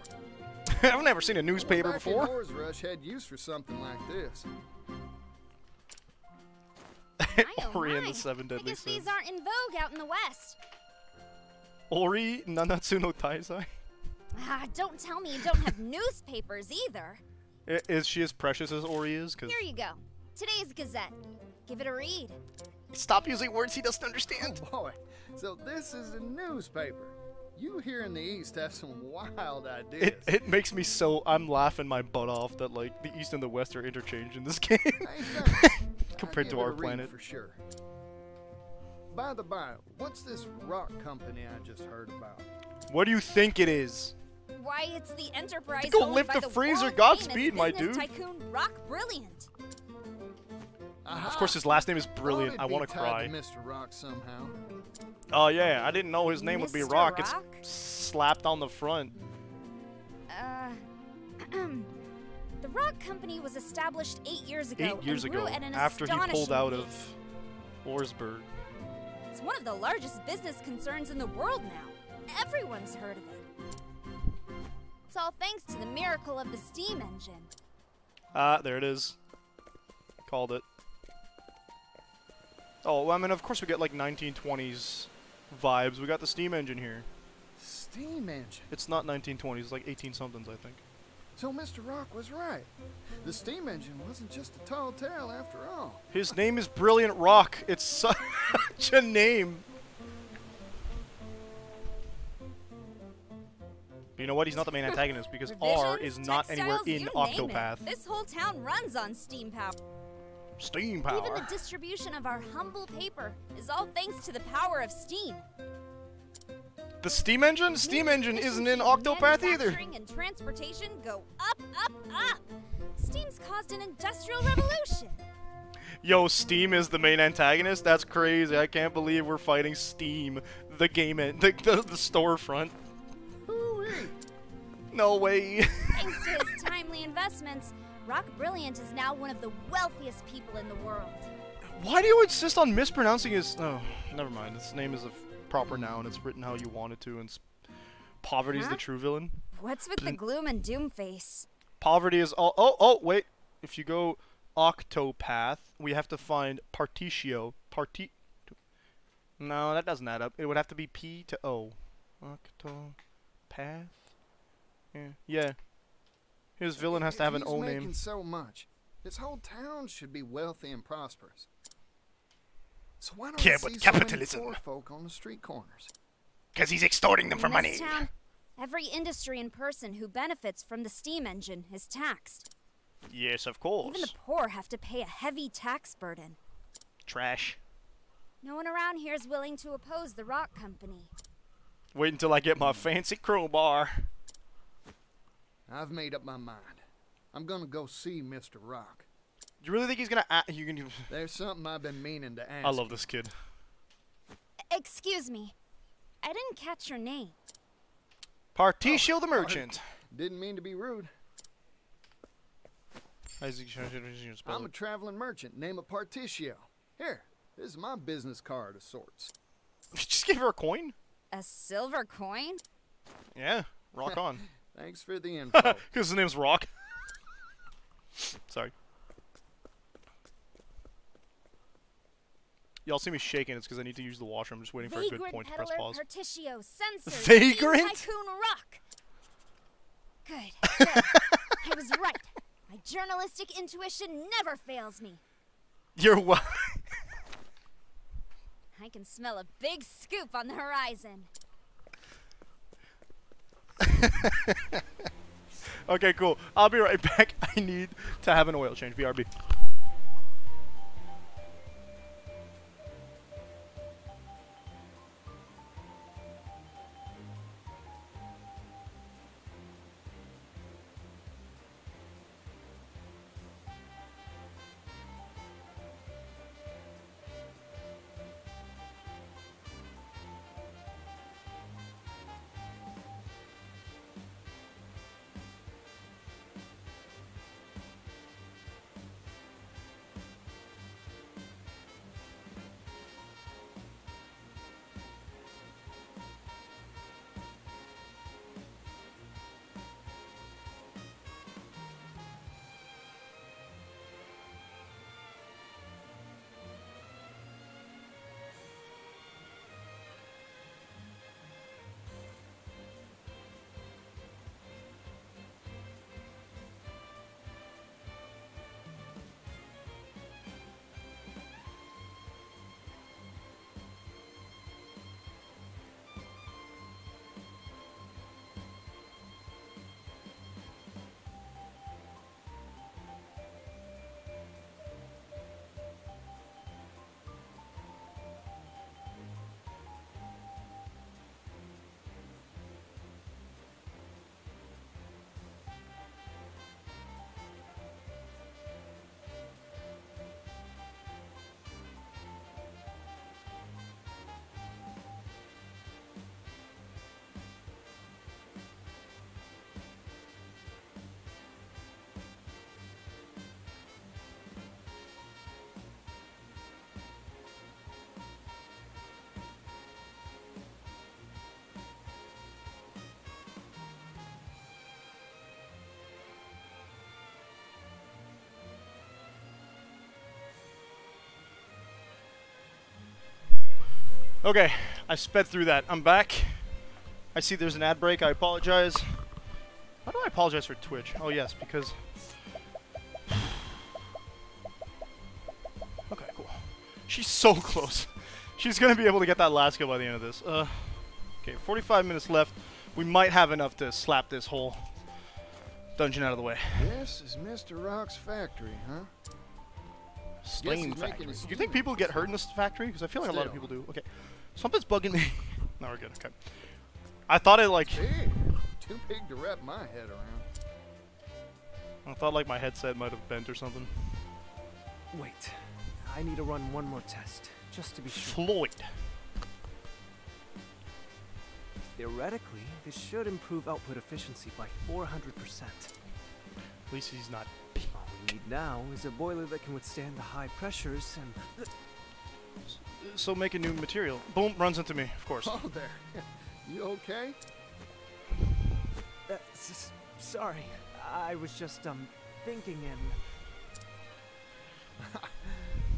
I've never seen a newspaper before. Back in Horror's Rush had use for something like this. Ori and the 7 I Deadly guess Sins. these aren't in vogue out in the West. Ori Nanatsu no Taizai. Ah, don't tell me you don't have newspapers either. Is she as precious as Ori is? Cause Here you go. Today's Gazette. Give it a read. Stop using words he doesn't understand. Oh boy, so this is a newspaper. You here in the East have some wild ideas. It makes me so... I'm laughing my butt off that, like, the East and the West are interchanged in this game. Compared to our planet. For sure. By the by, what's this rock company I just heard about? What do you think it is? Why, it's the enterprise Go owned lift by the the freezer, world Godspeed, famous my business dude. tycoon Rock Brilliant. Of course, his last name is Brilliant. I want to cry. Mr. Rock somehow. Oh yeah, I didn't know his name would be Mr. Rock. Rock? It's slapped on the front. The Rock Company was established 8 years ago. 8 years and grew ago, at an after he pulled astonishing out pace. of Orsburg. It's one of the largest business concerns in the world now. Everyone's heard of it. It's all thanks to the miracle of the steam engine. Ah, there it is. Called it. Oh, well, I mean, of course we get like 1920s vibes. We got the steam engine here. Steam engine? It's not 1920s, it's like 18-somethings, I think. So Mr. Rock was right. The steam engine wasn't just a tall tale after all. His name is Brilliant Rock. It's such a name. But you know what? He's not the main antagonist because R is not anywhere in Octopath. This whole town runs on steam power. Steam power. Even the distribution of our humble paper is all thanks to the power of steam. The steam engine? Steam engine isn't in Octopath either. Manufacturing and transportation go up, up, up. Steam's caused an industrial revolution. Yo, Steam is the main antagonist? That's crazy. I can't believe we're fighting Steam, the game, the storefront. No way. Thanks to his timely investments, Rock Brilliant is now one of the wealthiest people in the world. Why do you insist on mispronouncing his... Oh, never mind. His name is a proper noun. It's written how you want it to, and Poverty's the true villain. What's with the gloom and doom face? Poverty is all... Oh, wait. If you go Octopath, we have to find Partitio. No, that doesn't add up. It would have to be P to O. Octopath? Yeah. His villain has to have an O name. He's making so much. This whole town should be wealthy and prosperous. So why don't Yeah, I but see capitalism. so many poor folk on the street corners? Because he's extorting them for In money. this town, every industry and person who benefits from the steam engine is taxed. Yes, of course. Even the poor have to pay a heavy tax burden. Trash. No one around here is willing to oppose the Rock Company. Wait until I get my fancy crowbar. I've made up my mind. I'm gonna go see Mr. Rock. You really think he's gonna... There's something I've been meaning to ask. I love this kid. Excuse me. I didn't catch your name. Partitio the Merchant. Didn't mean to be rude. I'm a traveling merchant named Partitio. Here, this is my business card of sorts. Just give her a coin? A silver coin? Yeah, rock on. Thanks for the info. Because his name's Rock. Sorry. Y'all see me shaking, it's because I need to use the washroom. I'm just waiting for a good point to press pause. Partitio, censored, Vagrant? Tycoon Rock. Good. I was right. My journalistic intuition never fails me. You're what? I can smell a big scoop on the horizon. Okay, cool. I'll be right back. I need to have an oil change. BRB. Okay, I sped through that. I'm back. I see there's an ad break. I apologize. How do I apologize for Twitch? Oh, yes, because... Okay, cool. She's so close. She's going to be able to get that last kill by the end of this. Okay, 45 minutes left. We might have enough to slap this whole dungeon out of the way. This is Mr. Rock's factory, huh? Stain factory. Do you think people get hurt in this factory? Because I feel like a lot of people do. Okay. Something's bugging me. No, we're good. Okay. I thought it like... Big. Too big to wrap my head around. I thought like my headset might have bent or something. Wait. I need to run one more test, just to be sure. Floyd. Theoretically, this should improve output efficiency by 400%. At least he's not... All we need now is a boiler that can withstand the high pressures and... So make a new material. Boom, runs into me, of course. Oh, there. You okay? Sorry. I was just, thinking and...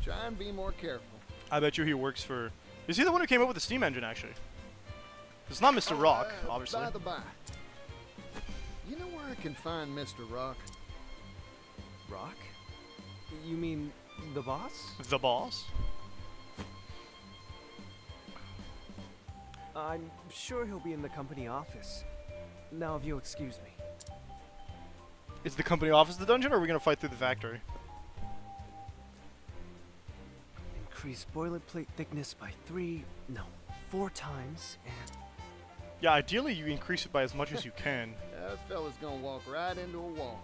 Try and be more careful. I bet you he works for... Is he the one who came up with the steam engine, actually? It's not Mr. Rock, obviously. By the by, you know where I can find Mr. Rock? Rock? You mean the boss? The boss? I'm sure he'll be in the company office. Now, if you'll excuse me. Is the company office the dungeon, or are we going to fight through the factory? Increase boilerplate thickness by 4 times, and... Yeah, ideally you increase it by as much as you can. That fella's gonna walk right into a wall.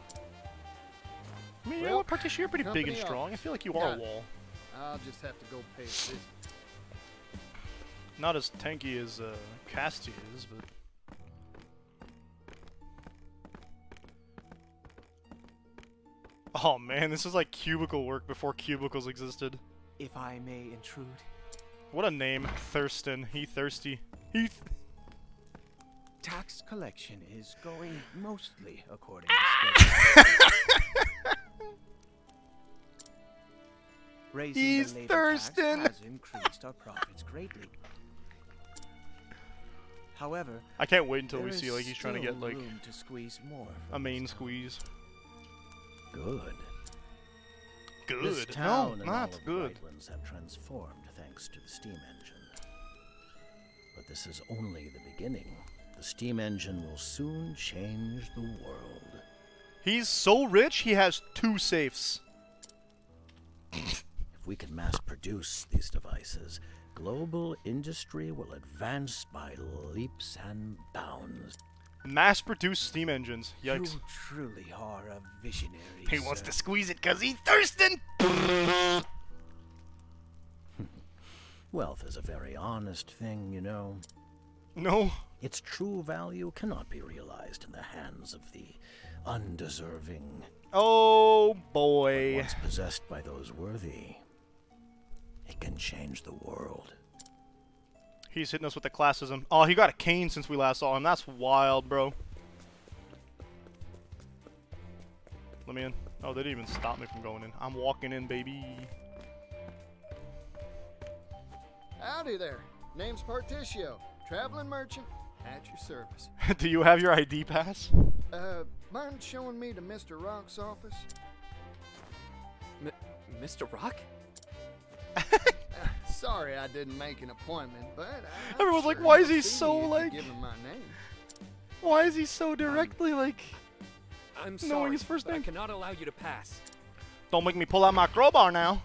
I mean, you know what, Partition, you're pretty big and strong. I feel like you are a wall. I'll just have to go pay a visit. Not as tanky as Casty is, but... Oh man, this is like cubicle work before cubicles existed. If I may intrude. What a name, Thurston. He thirsty. Heath. Tax collection is going mostly according to schedule. Raising He's the labor Thurston. tax has increased our profits greatly. However, I can't wait until we there see like he's trying to still get like room to squeeze more a main squeeze. Good. Good. This town No, and all not of good. the Whitelands have transformed thanks to the steam engine. But this is only the beginning. The steam engine will soon change the world. He's so rich, he has 2 safes. If we can mass produce these devices, global industry will advance by leaps and bounds. Mass-produced steam engines. Yikes. You truly are a visionary. He wants to squeeze it because he's thirsting. Wealth is a very honest thing, you know. No. Its true value cannot be realized in the hands of the undeserving. Oh boy. But once possessed by those worthy, it can change the world. He's hitting us with the classism. Oh, he got a cane since we last saw him. That's wild, bro. Let me in. Oh, they didn't even stop me from going in. I'm walking in, baby. Howdy there. Name's Particio. Traveling merchant. At your service. Do you have your ID pass? Mind showing me to Mr. Rock's office? Mr. Rock? Sorry I didn't make an appointment, but Everyone's like, why is he so like... Give him my name. Why is he so directly like... I'm knowing sorry, his first but I name? cannot allow you to pass. Don't make me pull out my crowbar now.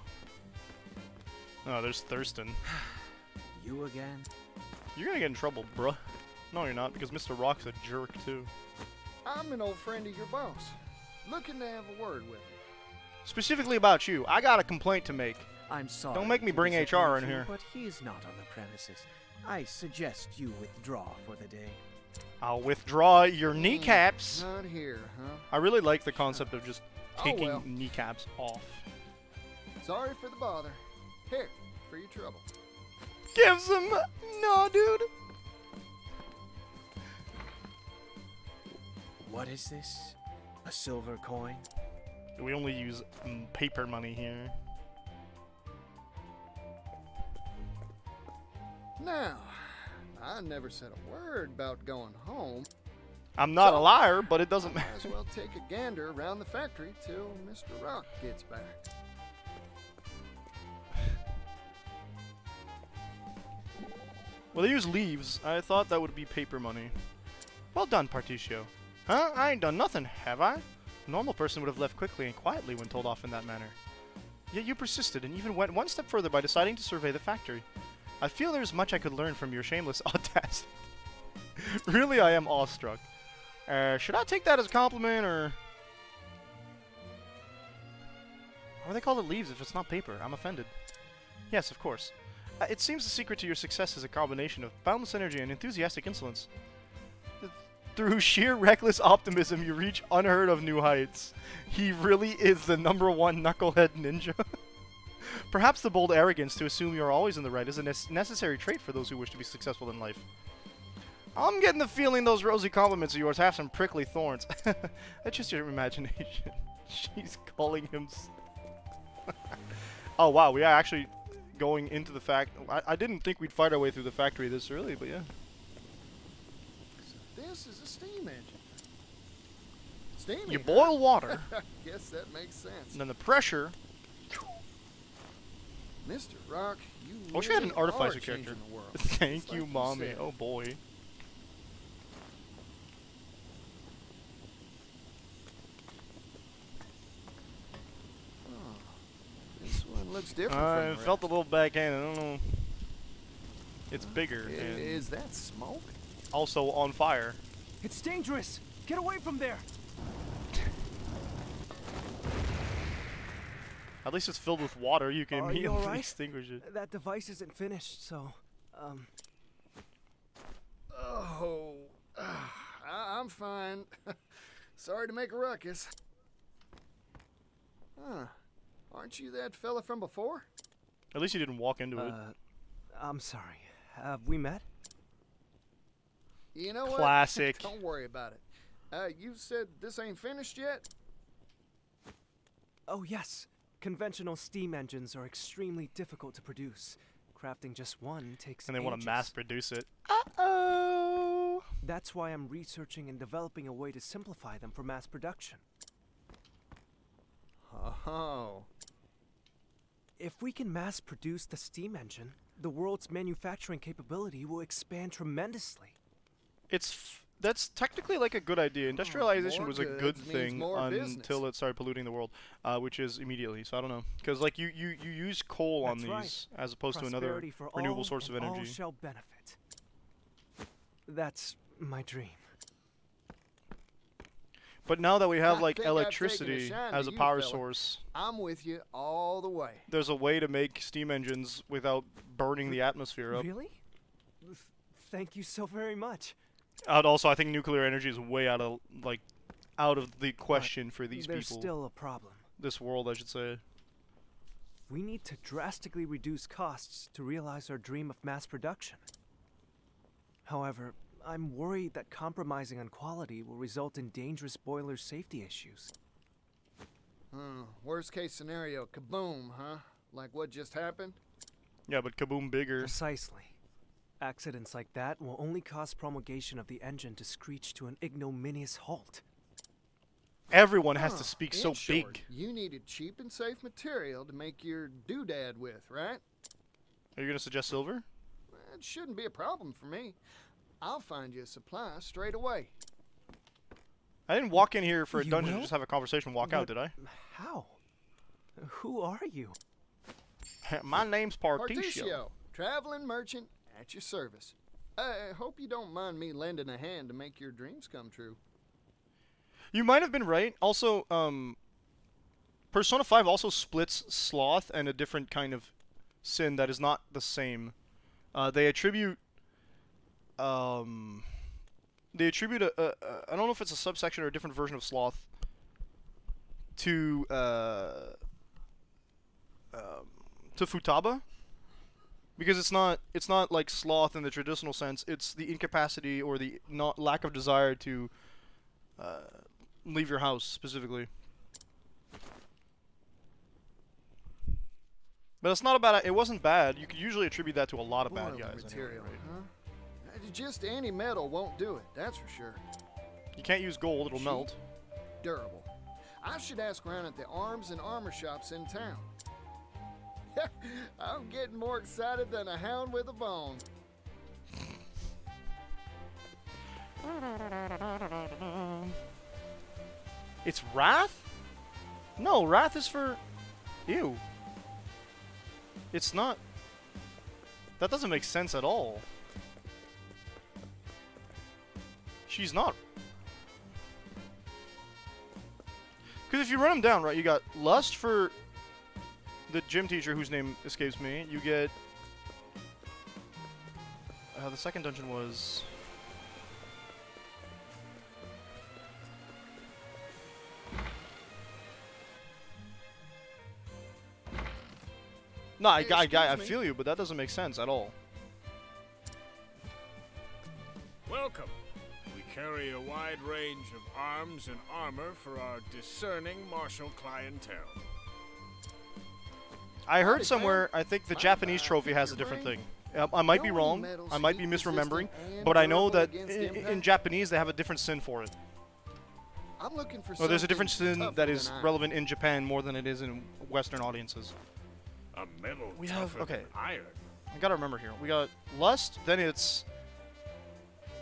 Oh, there's Thurston. You again? You're gonna get in trouble, bruh. No, you're not, because Mr. Rock's a jerk, too. I'm an old friend of your boss. Looking to have a word with him. Specifically about you. I got a complaint to make. I'm sorry. Don't make me to bring HR disappoint in you, here. But he's not on the premises. I suggest you withdraw for the day. I'll withdraw your kneecaps. Not here, huh? I really like the concept of just Oh, taking well. kneecaps off. Sorry for the bother. Here, for your trouble. Gives him... No, dude. What is this? A silver coin? We only use paper money here. Now, I never said a word about going home. I'm not a liar, but it doesn't Might matter. as well take a gander around the factory till Mr. Rock gets back. Well, they use leaves. I thought that would be paper money. Well done, Particio. Huh? I ain't done nothing, have I? A normal person would have left quickly and quietly when told off in that manner. Yet you persisted and even went one step further by deciding to survey the factory. I feel there's much I could learn from your shameless audacity. Really, I am awestruck. Should I take that as a compliment, or... Why do they call it leaves if it's not paper? I'm offended. Yes, of course. It seems the secret to your success is a combination of boundless energy and enthusiastic insolence. Through sheer reckless optimism, you reach unheard of new heights. He really is the #1 knucklehead ninja. Perhaps the bold arrogance to assume you're always in the right is a necessary trait for those who wish to be successful in life. I'm getting the feeling those rosy compliments of yours have some prickly thorns. That's just your imagination. She's calling him... Oh wow, we are actually going into the I didn't think we'd fight our way through the factory this early, but yeah. So this is a steam engine. Steamy, You boil water. Guess that makes sense. And then the pressure... Mr. Rock, you I wish we had an really artificer are character. changing the world. Thank Just you, like mommy. said. Oh boy. Oh, this one looks different I from the felt a rest. little backhand. I don't know. It's bigger and Is that smoke? also on fire. It's dangerous! Get away from there! At least it's filled with water. You can Are you immediately alright? extinguish it. That device isn't finished, so, Oh, I'm fine. Sorry to make a ruckus. Huh. Aren't you that fella from before? At least you didn't walk into it. I'm sorry. Have we met? You know what? Classic. Don't worry about it. You said this ain't finished yet? Oh, yes. Conventional steam engines are extremely difficult to produce. Crafting just one takes And they want to ages. mass produce it. Uh-oh! That's why I'm researching and developing a way to simplify them for mass production. Oh. If we can mass produce the steam engine, the world's manufacturing capability will expand tremendously. That's technically like a good idea. Industrialization more was a good goods means thing more business. until it started polluting the world, which is immediately. So I don't know, because like you use coal on That's these right. as opposed to another Prosperity for renewable all source of and energy. all shall benefit. That's my dream. But now that we have I like think I've taken a electricity shine as to a you, power fella. source, I'm with you all the way. there's a way to make steam engines without burning the atmosphere up. Really? Thank you so very much. And also, I think nuclear energy is way out of the question for these There's people. still a problem. This world, I should say. We need to drastically reduce costs to realize our dream of mass production. However, I'm worried that compromising on quality will result in dangerous boiler safety issues. Worst case scenario, kaboom, huh? Like what just happened? Yeah, but kaboom bigger. Precisely. Accidents like that will only cause promulgation of the engine to screech to an ignominious halt. Everyone has to speak In so short, big. You needed cheap and safe material to make your doodad with, right? Are you gonna suggest silver? It shouldn't be a problem for me. I'll find you a supply straight away. I didn't walk in here for a You dungeon will? to just have a conversation and walk out, did I? How? Who are you? My name's Particio. Particio, traveling merchant at your service. I hope you don't mind me lending a hand to make your dreams come true. You might have been right. Also, Persona 5 also splits sloth and a different kind of sin that is not the same. They attribute I don't know if it's a subsection or a different version of sloth to Futaba, because it's not like sloth in the traditional sense. It's the incapacity or the lack of desire to leave your house specifically. But it's not a bad. It wasn't bad. You could usually attribute that to a lot of bad Boiler guys. material, Anyway, right? huh? Just any metal won't do it, that's for sure. You can't use gold; it'll Cheap, melt. Durable. I should ask around at the arms and armor shops in town. I'm getting more excited than a hound with a bone. It's Wrath? No, Wrath is for... Ew. It's not... That doesn't make sense at all. She's not... Because if you run them down, right, you got Lust for the gym teacher whose name escapes me. You get... the second dungeon was... No, I feel you, but that doesn't make sense at all. Welcome. We carry a wide range of arms and armor for our discerning martial clientele. I heard somewhere, I think the Japanese trophy has a different thing. I might be wrong, I might be misremembering, but I know that in Japanese they have a different sin for it. I'm looking for Oh, there's a different sin that is relevant in Japan more than it is in Western audiences. A metal We have, tougher okay, than iron. I gotta remember here. We got Lust, then it's...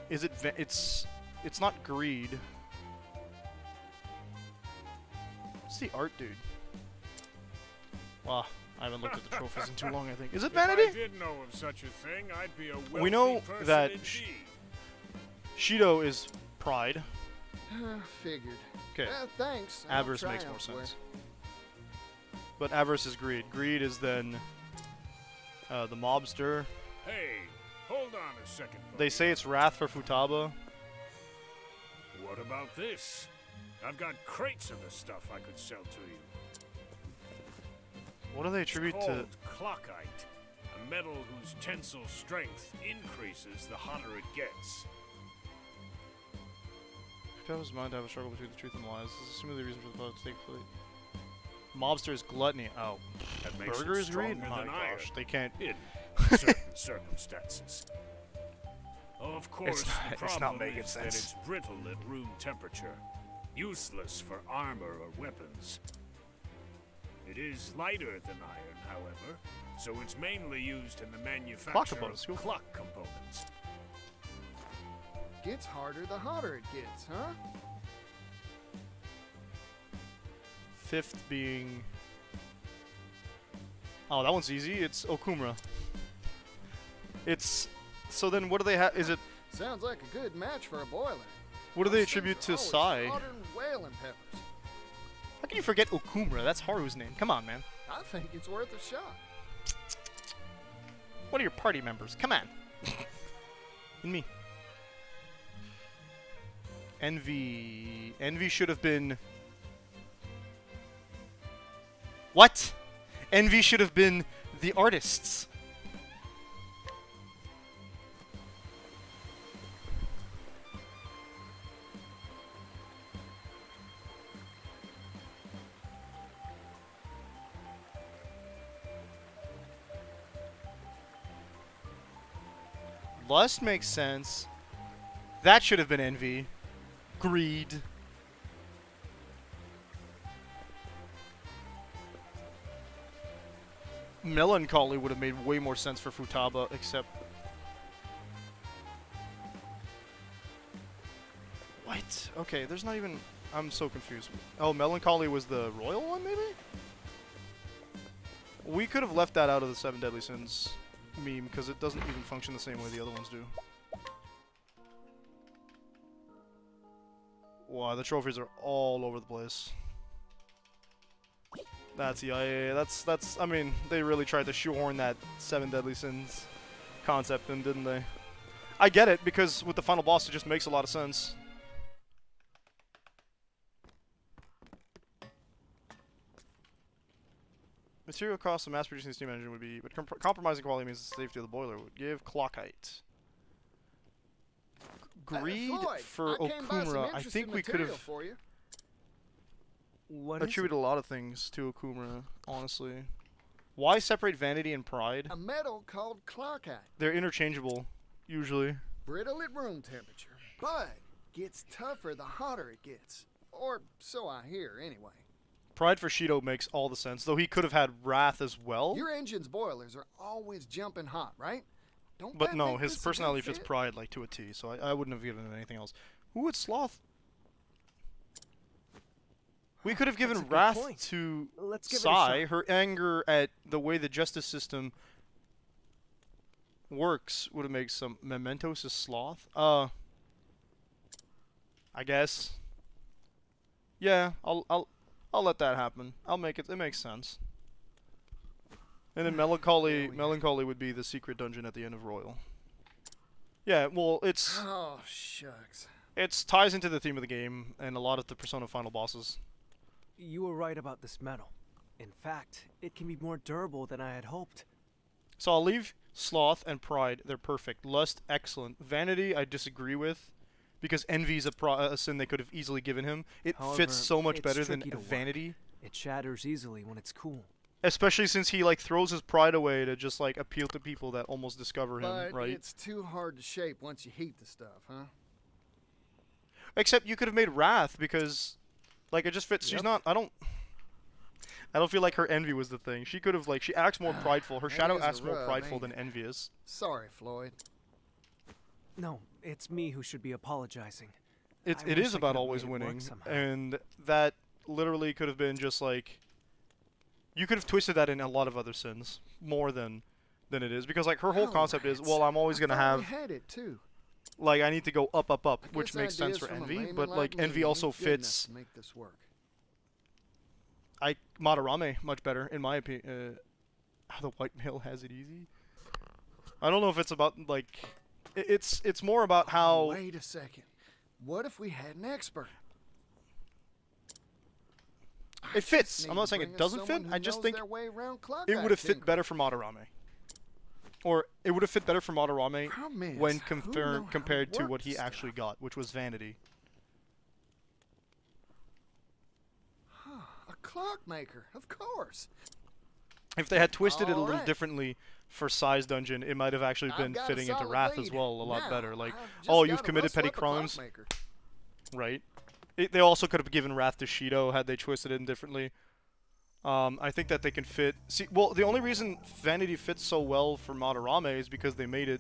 Is it... It's not Greed. What's the art, dude? Wow, I haven't looked at the trophies in too long, I think. Is it Vanity? If I did know of such a thing, I'd be a wealthy We know person that indeed. Shido is Pride. Figured. Okay. Thanks. I'll Avarice try makes more elsewhere. sense. But Avarice is Greed. Greed is then the Mobster. Hey, hold on a second. They say it's Wrath for Futaba. What about this? I've got crates of the stuff I could sell to you. What do they attribute It's to? called Clockite, a metal whose tensile strength increases the hotter it gets. If I was mind to have a struggle between the truth and lies, this is assuming the reason for the thought to take place. Mobster is gluttony. Oh, That makes Burger it is greed. stronger My than iron gosh, they can't. in certain circumstances. Of course, the it's not problem making is that sense. it's brittle at room temperature, useless for armor or weapons. It is lighter than iron, however, so it's mainly used in the manufacture components, of cool. clock components. Gets harder the hotter it gets, huh? Fifth being. Oh, that one's easy. It's Okumura. It's. So then, what do they have? Is it? Sounds like a good match for a boiler. What do they Those attribute to things are always Sai? hotter than whaling peppers. How can you forget Okumura? That's Haru's name. Come on, man. I think it's worth a shot. What are your party members? Come on. And me. Envy. Envy should have been. What? Envy should have been the artists. Lust makes sense. That should have been envy. Greed. Melancholy would have made way more sense for Futaba, except... What? Okay, there's not even... I'm so confused. Oh, Melancholy was the royal one, maybe? We could have left that out of the Seven Deadly Sins meme, because it doesn't even function the same way the other ones do. Wow, the trophies are all over the place. That's that's I mean, they really tried to shoehorn that Seven Deadly Sins concept in, didn't they? I get it, because with the final boss it just makes a lot of sense. Material cost of mass-producing the steam engine would be, but compromising quality means the safety of the boiler would give Clockite. Greed Floyd, for I came by some Okumura. I interesting think we could material have for you. What is attributed a lot of things to Okumura, honestly. Why separate vanity and pride? A metal called clockite. They're interchangeable, usually. Brittle at room temperature, but gets tougher the hotter it gets. Or so I hear, anyway. Pride for Shido makes all the sense, though he could have had Wrath as well. Your engine's boilers are always jumping hot, right? Don't But that no, make his this a good personality fits fit? Pride like to a T, so I wouldn't have given it anything else. Who would Sloth? We could have given That's a good Wrath point. to Let's give it a Sai. shot. Her anger at the way the justice system works would have made some Mementos as Sloth. I guess. Yeah, I'll let that happen. I'll make it. It makes sense. And then Melancholy would be the secret dungeon at the end of Royal. Yeah, well, it's Oh, shucks. it's ties into the theme of the game and a lot of the Persona final bosses. You were right about this metal. In fact, it can be more durable than I had hoped. So I'll leave Sloth and Pride. They're perfect. Lust, excellent. Vanity, I disagree with. Because envy is a sin they could have easily given him. It However, fits so much it's better than tricky to work. vanity. It shatters easily when it's cool. Especially since he like throws his pride away to just like appeal to people that almost discover him, But right? it's too hard to shape once you heat the stuff, huh? Except you could have made Wrath because like it just fits. She's Yep. not I don't feel like her envy was the thing. She could have like she acts more prideful. Her That shadow is a acts more rub, prideful ain't than it? envious. Sorry, Floyd. No, it's me who should be apologizing. It I is wish I about could have always made it work winning, somehow. and that literally could have been just like you could have twisted that in a lot of other sins more than it is because like her whole Oh, concept is rats. well I'm always I gonna thought we have had it too. like I need to go up, which Guess makes sense ideas for from a envy, layman but like me envy also ain't good enough fits to make this work. Madarame much better in my opinion. How the white male has it easy. I don't know if it's about like it's more about how Wait a second. What if we had an expert? it fits. Need I'm to not saying bring it us doesn't fit. someone who I just knows think their way around clock it would have eyes, fit Tinker. better for Madarame. Or it would have fit better for Madarame Problem is, when who know how compared to work what he this actually got, which was vanity. A clockmaker, of course. If they had twisted it a little Alright. differently for Size Dungeon, it might have actually I've been got a fitting into solid Wrath as lead. well a lot Now, better. Like, I've just oh, you've gotta committed rustle petty up a crimes, clockmaker. right? They also could have given Wrath to Shido had they twisted it in differently. I think that they can fit. See, well, the only reason Vanity fits so well for Madarame is because they made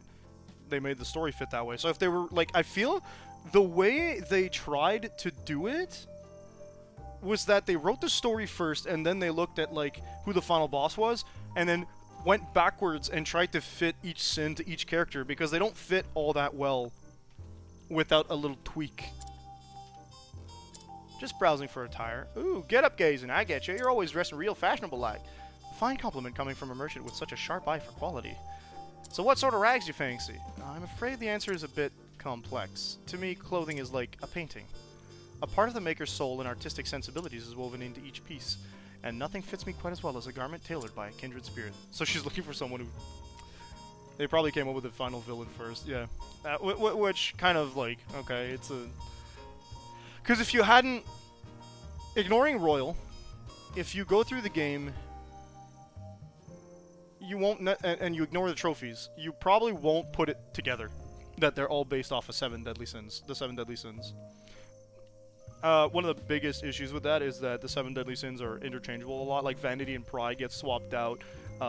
the story fit that way. So if they were like, I feel the way they tried to do it was that they wrote the story first and then they looked at like who the final boss was and then went backwards and tried to fit each sin to each character because they don't fit all that well without a little tweak. Just browsing for attire. Ooh, get up gazing, I get you. You're always dressing real fashionable like. A fine compliment coming from a merchant with such a sharp eye for quality. So what sort of rags do you fancy? I'm afraid the answer is a bit complex. To me, clothing is like a painting. A part of the maker's soul and artistic sensibilities is woven into each piece, and nothing fits me quite as well as a garment tailored by a kindred spirit. So she's looking for someone who... They probably came up with the final villain first, yeah. Which kind of like, okay, it's a... Because if you hadn't... Ignoring Royal, if you go through the game, you won't... and you ignore the trophies, you probably won't put it together. That they're all based off of 7 Deadly Sins. The 7 Deadly Sins. One of the biggest issues with that is that the 7 Deadly Sins are interchangeable a lot. Like Vanity and Pride get swapped out.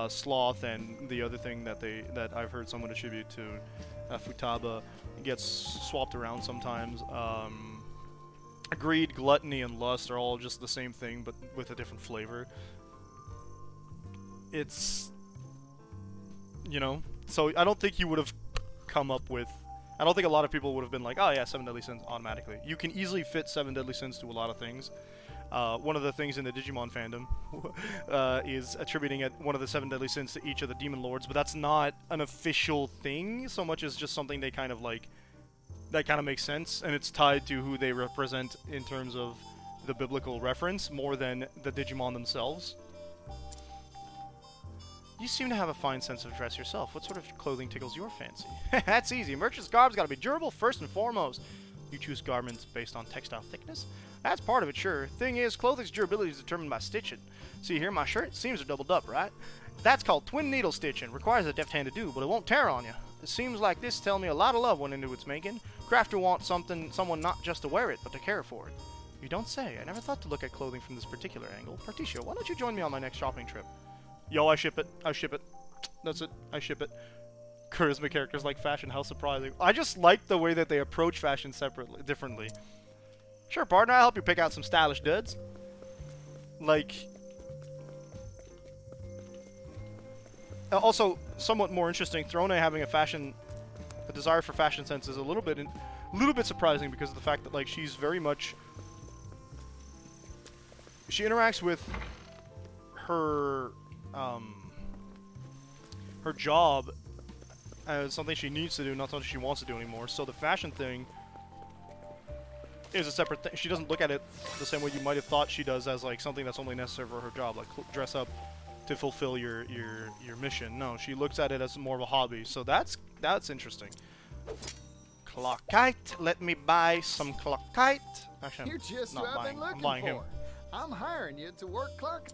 Sloth and the other thing that I've heard someone attribute to Futaba gets swapped around sometimes. Greed, Gluttony, and Lust are all just the same thing, but with a different flavor. It's... You know? So I don't think you would have come up with... I don't think a lot of people would have been like, oh yeah, 7 Deadly Sins automatically. You can easily fit 7 Deadly Sins to a lot of things. One of the things in the Digimon fandom is attributing one of the 7 Deadly Sins to each of the Demon Lords, but that's not an official thing so much as just something they kind of like... That kind of makes sense, and it's tied to who they represent in terms of the biblical reference more than the Digimon themselves. You seem to have a fine sense of dress yourself. What sort of clothing tickles your fancy? That's easy. Merchant's garb's gotta be durable first and foremost. You choose garments based on textile thickness? That's part of it, sure. Thing is, clothing's durability is determined by stitching. See here, my shirt seams are doubled up, right? That's called twin needle stitching. Requires a deft hand to do, but it won't tear on you. It seems like this tell me a lot of love went into its making. Crafter wants someone not just to wear it, but to care for it. You don't say. I never thought to look at clothing from this particular angle. Particio, why don't you join me on my next shopping trip? Yo, I ship it. I ship it. That's it. I ship it. Charisma characters like fashion. How surprising. I just like the way that they approach fashion differently. Sure, partner. I'll help you pick out some stylish duds. Like... Also, somewhat more interesting, Throne having a desire for fashion sense is a little bit surprising because of the fact that, like, she's very much... She interacts with her, her job as something she needs to do, not something she wants to do anymore. So the fashion thing is a separate thing. She doesn't look at it the same way you might have thought she does, as like something that's only necessary for her job, like dress up to fulfill your mission. No, she looks at it as more of a hobby. So that's interesting. Clockite, let me buy some clockite. Actually, You're just not who I've buying. been looking I'm buying for. him. I'm hiring you to work clock.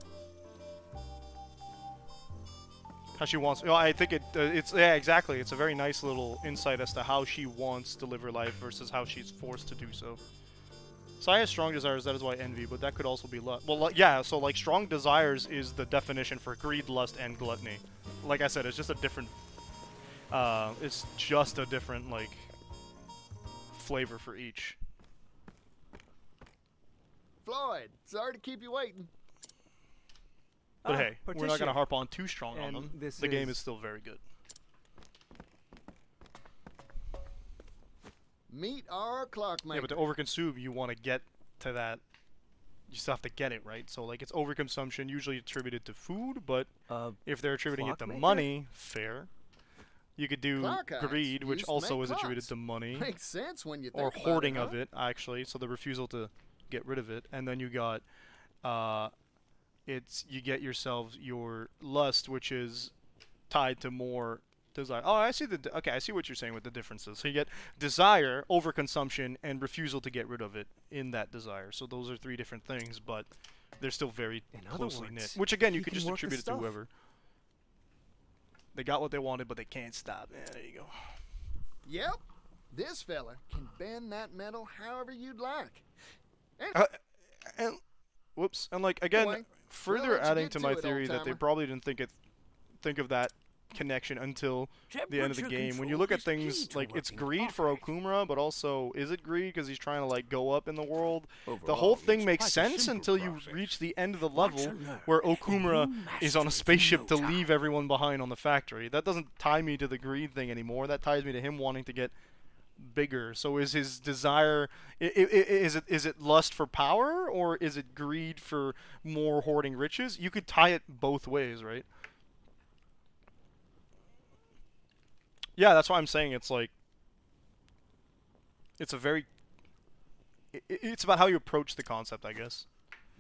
How she wants. You know, I think it's yeah, exactly. It's a very nice little insight as to how she wants to live her life versus how she's forced to do so. So I have strong desires. That is why envy, but that could also be lust. Well, yeah. So like, strong desires is the definition for greed, lust, and gluttony. Like I said, it's just a different. It's just a different like flavor for each. Floyd, sorry to keep you waiting. But hey, we're not going to harp on too strong on them. The game is still very good. Meet our clockmaker. Yeah, but to overconsume, you want to get to that. You still have to get it, right? So, like, it's overconsumption, usually attributed to food, but if they're attributing it to money, fair. You could do greed, which also is attributed to money. Makes sense when you think or about hoarding it, huh? of it, actually. So the refusal to get rid of it, and then you got, you get yourselves your lust, which is tied to more desire. Oh, I see okay, I see what you're saying with the differences. So you get desire, overconsumption, and refusal to get rid of it in that desire. So those are three different things, but they're still very closely knit. Which again, you could just attribute it to whoever. They got what they wanted, but they can't stop. Yeah, there you go. Yep, this fella can bend that metal however you'd like. And whoops, and like again, further adding to my theory that they probably didn't think of that connection until the end of the game. When you look at things like it's greed for Okumura, but also is it greed because he's trying to like go up in the world? The whole thing makes sense until you reach the end of the level where Okumura is on a spaceship to leave everyone behind on the factory. That doesn't tie me to the greed thing anymore. That ties me to him wanting to get bigger. So is his desire is it lust for power, or is it greed for more hoarding riches? You could tie it both ways, right? Yeah, that's why I'm saying it's like it's a very it's about how you approach the concept, I guess.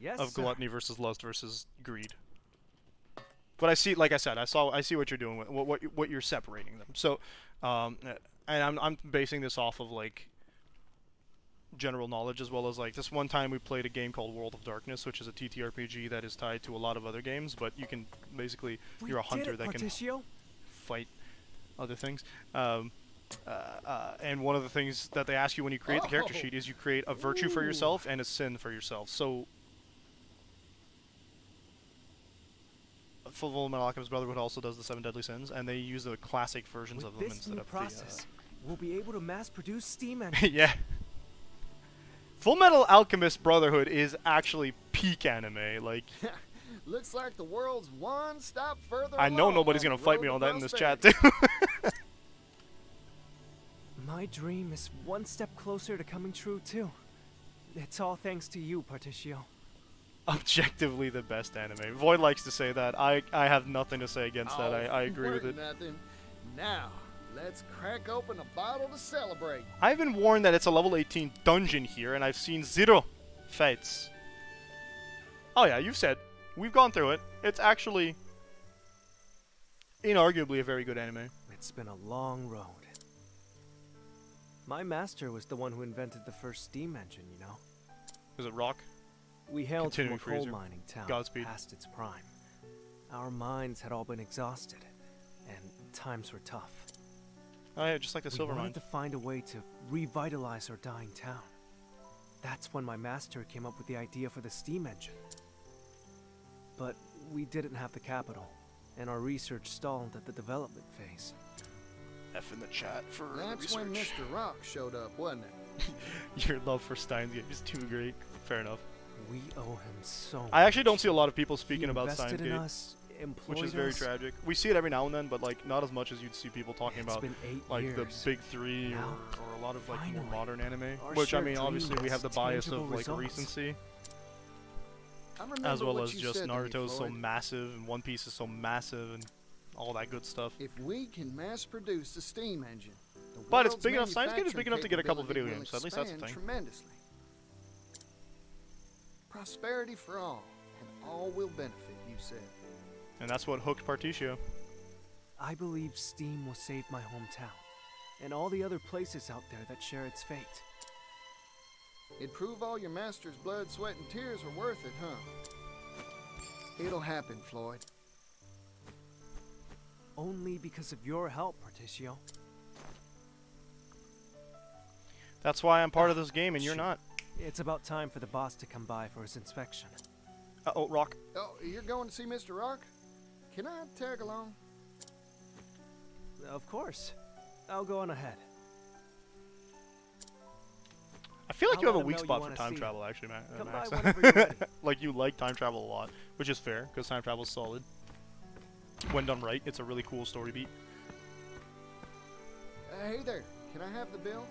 Yes, of gluttony versus lust versus greed. But I see, like I said, I see what you're doing with what you're separating them. So and I'm basing this off of like general knowledge, as well as like this one time we played a game called World of Darkness, which is a TTRPG that is tied to a lot of other games, but you can basically you're a hunter that can fight other things. And one of the things that they ask you when you create the character sheet is you create a virtue for yourself and a sin for yourself. So Full Metal Alchemist Brotherhood also does the 7 Deadly Sins, and they use the classic versions of them instead of process, we'll be able to mass-produce steam and yeah. Full Metal Alchemist Brotherhood is actually peak anime. Like, looks like the world's one stop further. I know nobody's gonna fight me on that in this chat too. My dream is one step closer to coming true too. It's all thanks to you, Particio. Objectively the best anime. Void likes to say that. I have nothing to say against that. I agree with it. Nothing. Now, let's crack open a bottle to celebrate. I've been warned that it's a level 18 dungeon here, and I've seen 0 fights. Oh yeah, you've said. We've gone through it. It's actually inarguably a very good anime. It's been a long road. My master was the one who invented the first steam engine, you know. Is it Rock? We hailed from a coal mining town Godspeed. past its prime. Our minds had all been exhausted, and times were tough. Oh yeah, just like the silver We mine. wanted to find a way to revitalize our dying town. That's when my master came up with the idea for the steam engine. But we didn't have the capital, and our research stalled at the development phase. F in the chat for That's the when research. Mr. Rock showed up, wasn't it? Your love for Steins Gate is too great. Fair enough. We owe him so much. I actually don't see a lot of people speaking He about invested Steins in Gate, us, which is employed very us. tragic. We see it every now and then, but like not as much as you'd see people talking It's about been 8 like years. the big three Now, or a lot of like more finally, modern anime. our Which I shared mean, dream obviously we have has the bias of tangible like results. recency, I remember as well what as you just said to me, Naruto's so Floyd. massive and One Piece is so massive and all that good stuff. If we can mass produce the steam engine, the But it's world's big enough. Steins Gate is big enough to get a couple manufacturing video games. So at least that's the capability thing. will expand tremendously. Prosperity for all, and all will benefit, you said. And that's what hooked Particio. I believe steam will save my hometown, and all the other places out there that share its fate. It'd prove all your master's blood, sweat, and tears were worth it, huh? It'll happen, Floyd. Only because of your help, Particio. That's why I'm part of this game and you're Shoot. not. It's about time for the boss to come by for his inspection. Uh-oh, Rock. Oh, you're going to see Mr. Rock? Can I tag along? Of course. I'll go on ahead. I feel like I'll you have a let him weak know you spot for wanna time see. travel, actually, Come by Max. whenever you're ready. Like, you like time travel a lot, which is fair, because time travel is solid. When done right, it's a really cool story beat. Hey there, can I have the bill?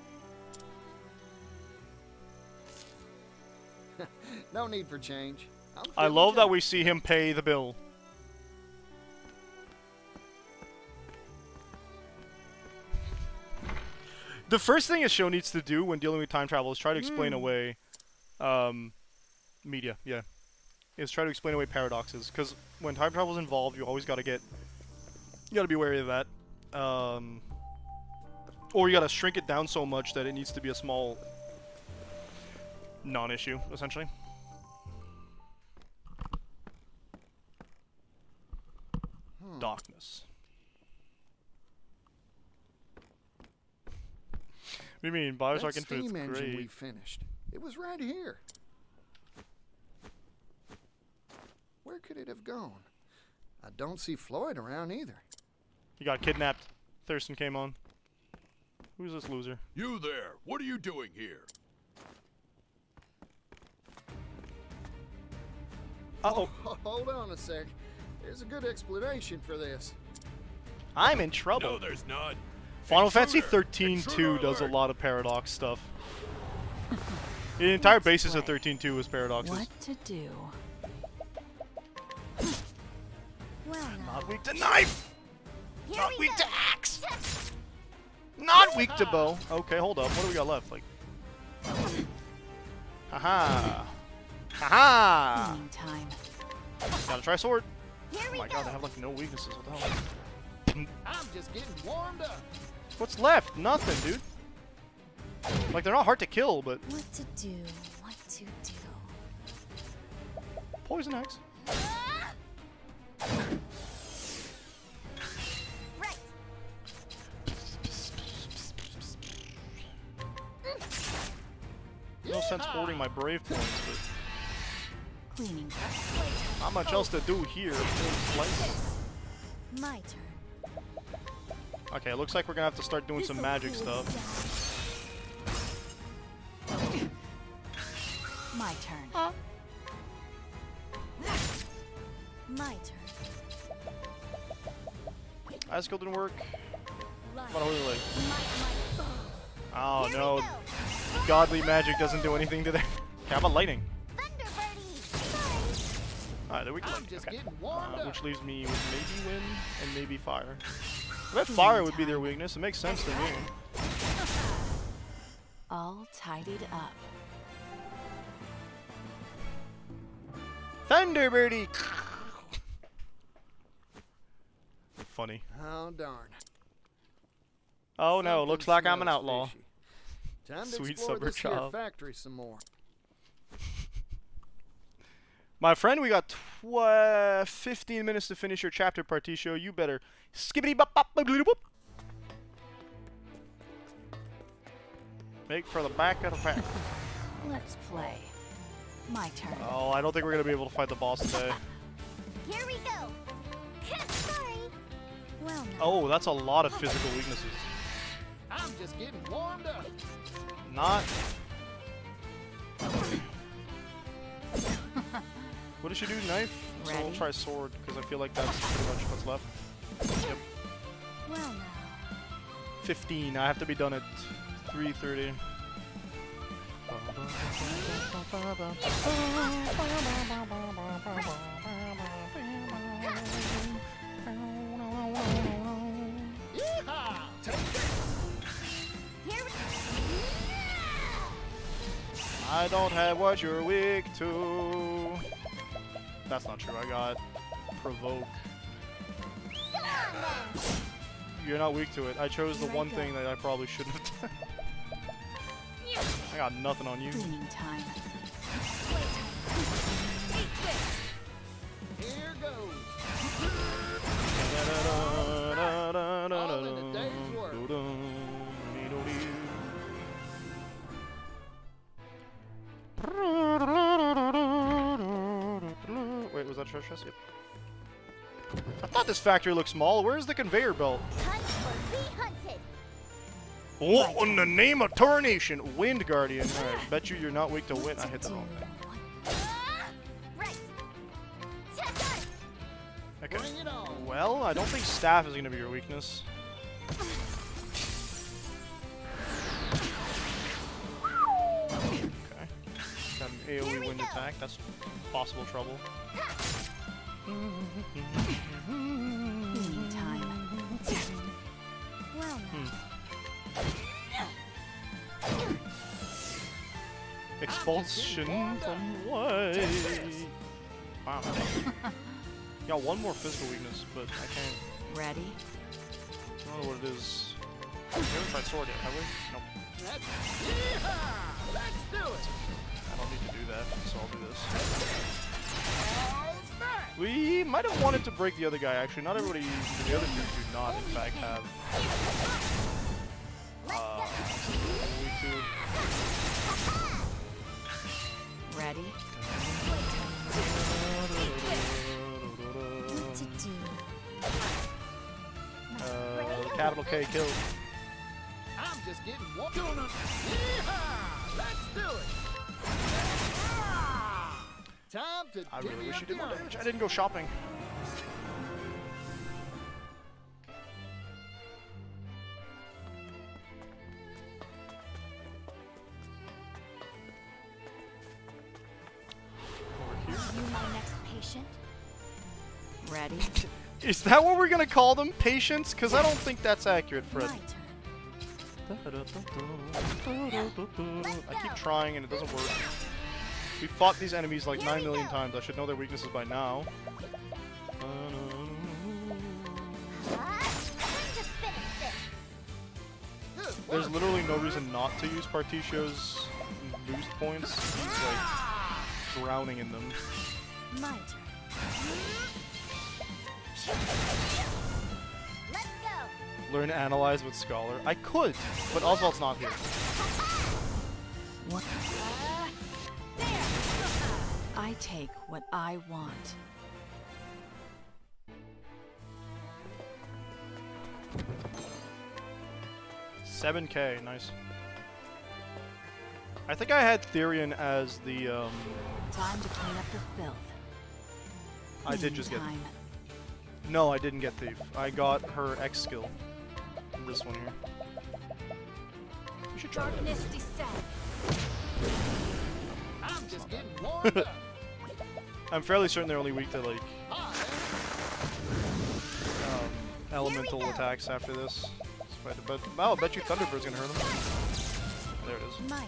No need for change. I love that we see him pay the bill. The first thing a show needs to do when dealing with time travel is try to explain away media, yeah. Is try to explain away paradoxes, because when time travel is involved, you always gotta be wary of that. Or you gotta shrink it down so much that it needs to be a small non-issue, essentially. Darkness. What do you mean? Bioshock That Infinite's steam engine we great. finished. It was right here. Where could it have gone? I don't see Floyd around either. He got kidnapped. Thurston came on. Who's this loser? You there! What are you doing here? Uh-oh. Hold on a sec. There's a good explanation for this. I'm in trouble. No, there's not. Final Fantasy Intruder! 13-2 does a alert! lot of paradox stuff. The entire basis of 13-2 is paradoxes. What to do? Well, Not weak to knife! here Not we weak go. to axe! Not weak to bow! Okay, hold up. What do we got left? Like... Haha! Haha! Cleaning time. Gotta try sword. Here Oh we my go. god, they have like no weaknesses. What the hell? I'm just getting warmed up. What's left? Nothing, dude. Like, they're not hard to kill, but... What to do? What to do? Poison axe. Right. No sense hoarding my brave points, but... Cleaning. Not much else to do here. My turn. Okay, it looks like we're gonna have to start doing some magic stuff. My turn. My turn. That skill didn't work. Life. What are we like? My Oh Here we no. go. Godly magic doesn't do anything to that. Okay, how about lightning? Alright, there we go. I'm just getting warmed up. Which leaves me with maybe wind and maybe fire. I bet fire would be their weakness. It makes sense to me. All tidied up. Thunderbirdie! Funny. Oh, darn. Oh no, Something looks like I'm an smells outlaw. fishy. Time to Sweet explore summer this here child. factory some more. My friend, we got 15 minutes to finish your chapter, Particio. You better skippity bop bop boop boop. Make for the back of the pack. Let's play. My turn. Oh, I don't think we're gonna be able to fight the boss today. Here we go. Sorry. Well, no. Oh, that's a lot of physical weaknesses. I'm just getting warmed up. Not. What does she do? Knife? So we'll try sword, because I feel like that's pretty much what's left. Yep. Well, now. 15. I have to be done at 3:30. I don't have what you're weak to. That's not true. I got provoke. You're not weak to it. I chose the one thing that I probably shouldn't have done. I got nothing on you. Cleaning time. Here goes. All in a day's work. Wait, was that a chest? Yep. I thought this factory looked small. Where's the conveyor belt? Oh, in the name of Tarnation, Wind Guardian. Alright, bet you're not weak to wind. I hit the wrong thing. Okay. Well, I don't think staff is going to be your weakness. Okay. Got an AoE wind attack. That's possible trouble. Cleaning time. Well, Expulsion from what? Wow. Got one more physical weakness, but I can't. Ready? I don't know what it is. We haven't tried sword yet, have we? Nope. Let's do it. I don't need to do that, so I'll do this. We might have wanted to break the other guy, actually. Not everybody, the other two do not, in fact, have. Weak to. Ready? What to do? Capital K killed. I'm just getting warmed up. Let's do it. Time to I really divvy wish up you did the more earnings. damage. I didn't go shopping. Are you my next patient? Ready? Is that what we're gonna call them? Patients? Because I don't think that's accurate, Fred. I keep trying and it doesn't work. We fought these enemies like 9 million times. I should know their weaknesses by now. There's literally no reason not to use Particio's boost points. He's like drowning in them. My turn. Let's go. Learn Analyze with Scholar. I could, but Oswald's not here. What? I take what I want. $7K, nice. I think I had Therion as the Time to clean up the filth. I did just get. Time. No, I didn't get Thief. I got her X skill. This one here. You should try that. Darkness descend. I'm just getting warmed up. I'm fairly certain they're only weak to like elemental attacks after this. But I'll bet you Thunderbird's gonna hurt them. There it is. My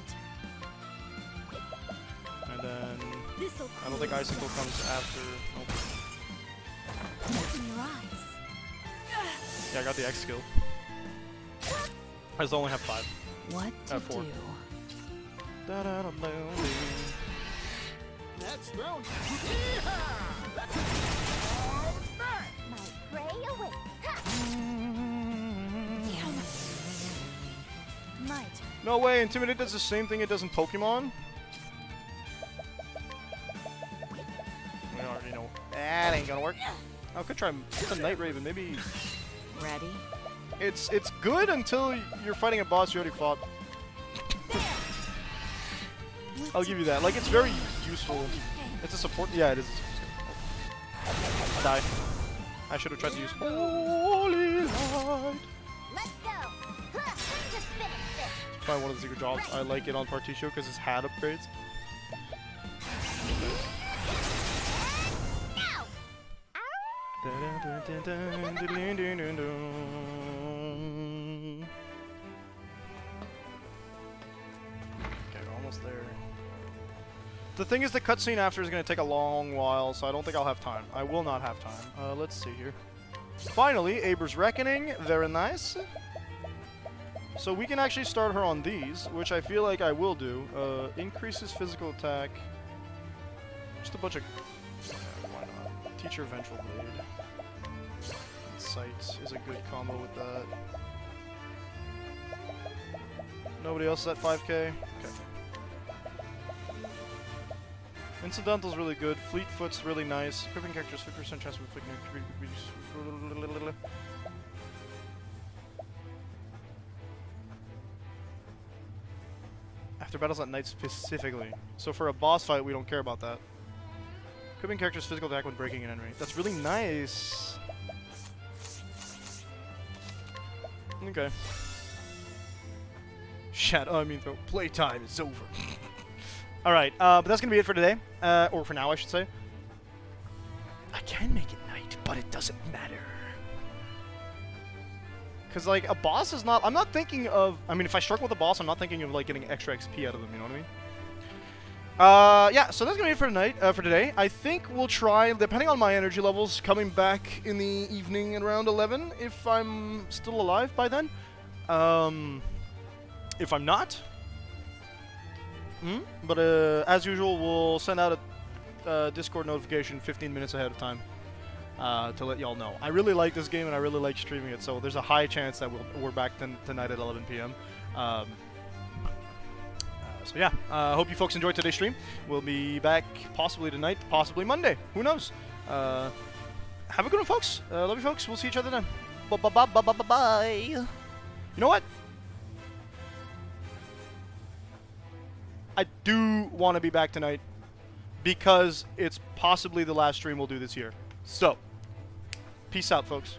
And then I don't think Icicle comes after. Nope. Yeah, I got the X skill. I just only have 5. What I have to 4. do? That's thrown. My prey away. Might. No way, Intimidate does the same thing it does in Pokemon? We already know. That ain't gonna work. I could try the Night Raven, maybe. Ready? It's good until you're fighting a boss you already fought. I'll give you that. Like, it's very useful. It's a support. Yeah, it is. I died. I should have tried to use Holy Light. Let's go. Just finish this. Probably one of the secret jobs. I like it on Particio because it's hat upgrades. Okay, we're almost there. The thing is, the cutscene after is going to take a long while, so I don't think I'll have time. I will not have time. Let's see here. Finally, Aber's Reckoning. Very nice. So we can actually start her on these, which I feel like I will do. Increases physical attack. Just a bunch of... why not? Teacher Vengeful Blade. Sight is a good combo with that. Nobody else is at 5k? Okay. Incidental's really good. Fleetfoot's really nice. Equipping characters 50% chance of inflicting. After battles at night specifically. So for a boss fight, we don't care about that. Equipping characters physical attack when breaking an enemy. That's really nice. Okay. Playtime is over. Alright, but that's gonna be it for today. Or for now, I should say. I can make it night, but it doesn't matter. Because, like, a boss is not... I'm not thinking of... I mean, if I struggle with a boss, I'm not thinking of, like, getting extra XP out of them, you know what I mean? Yeah, so that's gonna be it for tonight, for today. I think we'll try, depending on my energy levels, coming back in the evening at around 11, if I'm still alive by then. If I'm not... But as usual, we'll send out a Discord notification 15 minutes ahead of time to let y'all know. I really like this game and I really like streaming it, so there's a high chance that we're back tonight at 11 p.m. So yeah, I hope you folks enjoyed today's stream. We'll be back possibly tonight, possibly Monday. Who knows? Have a good one, folks. Love you, folks. We'll see each other then. Bye. You know what? I do want to be back tonight because it's possibly the last stream we'll do this year. So, peace out, folks.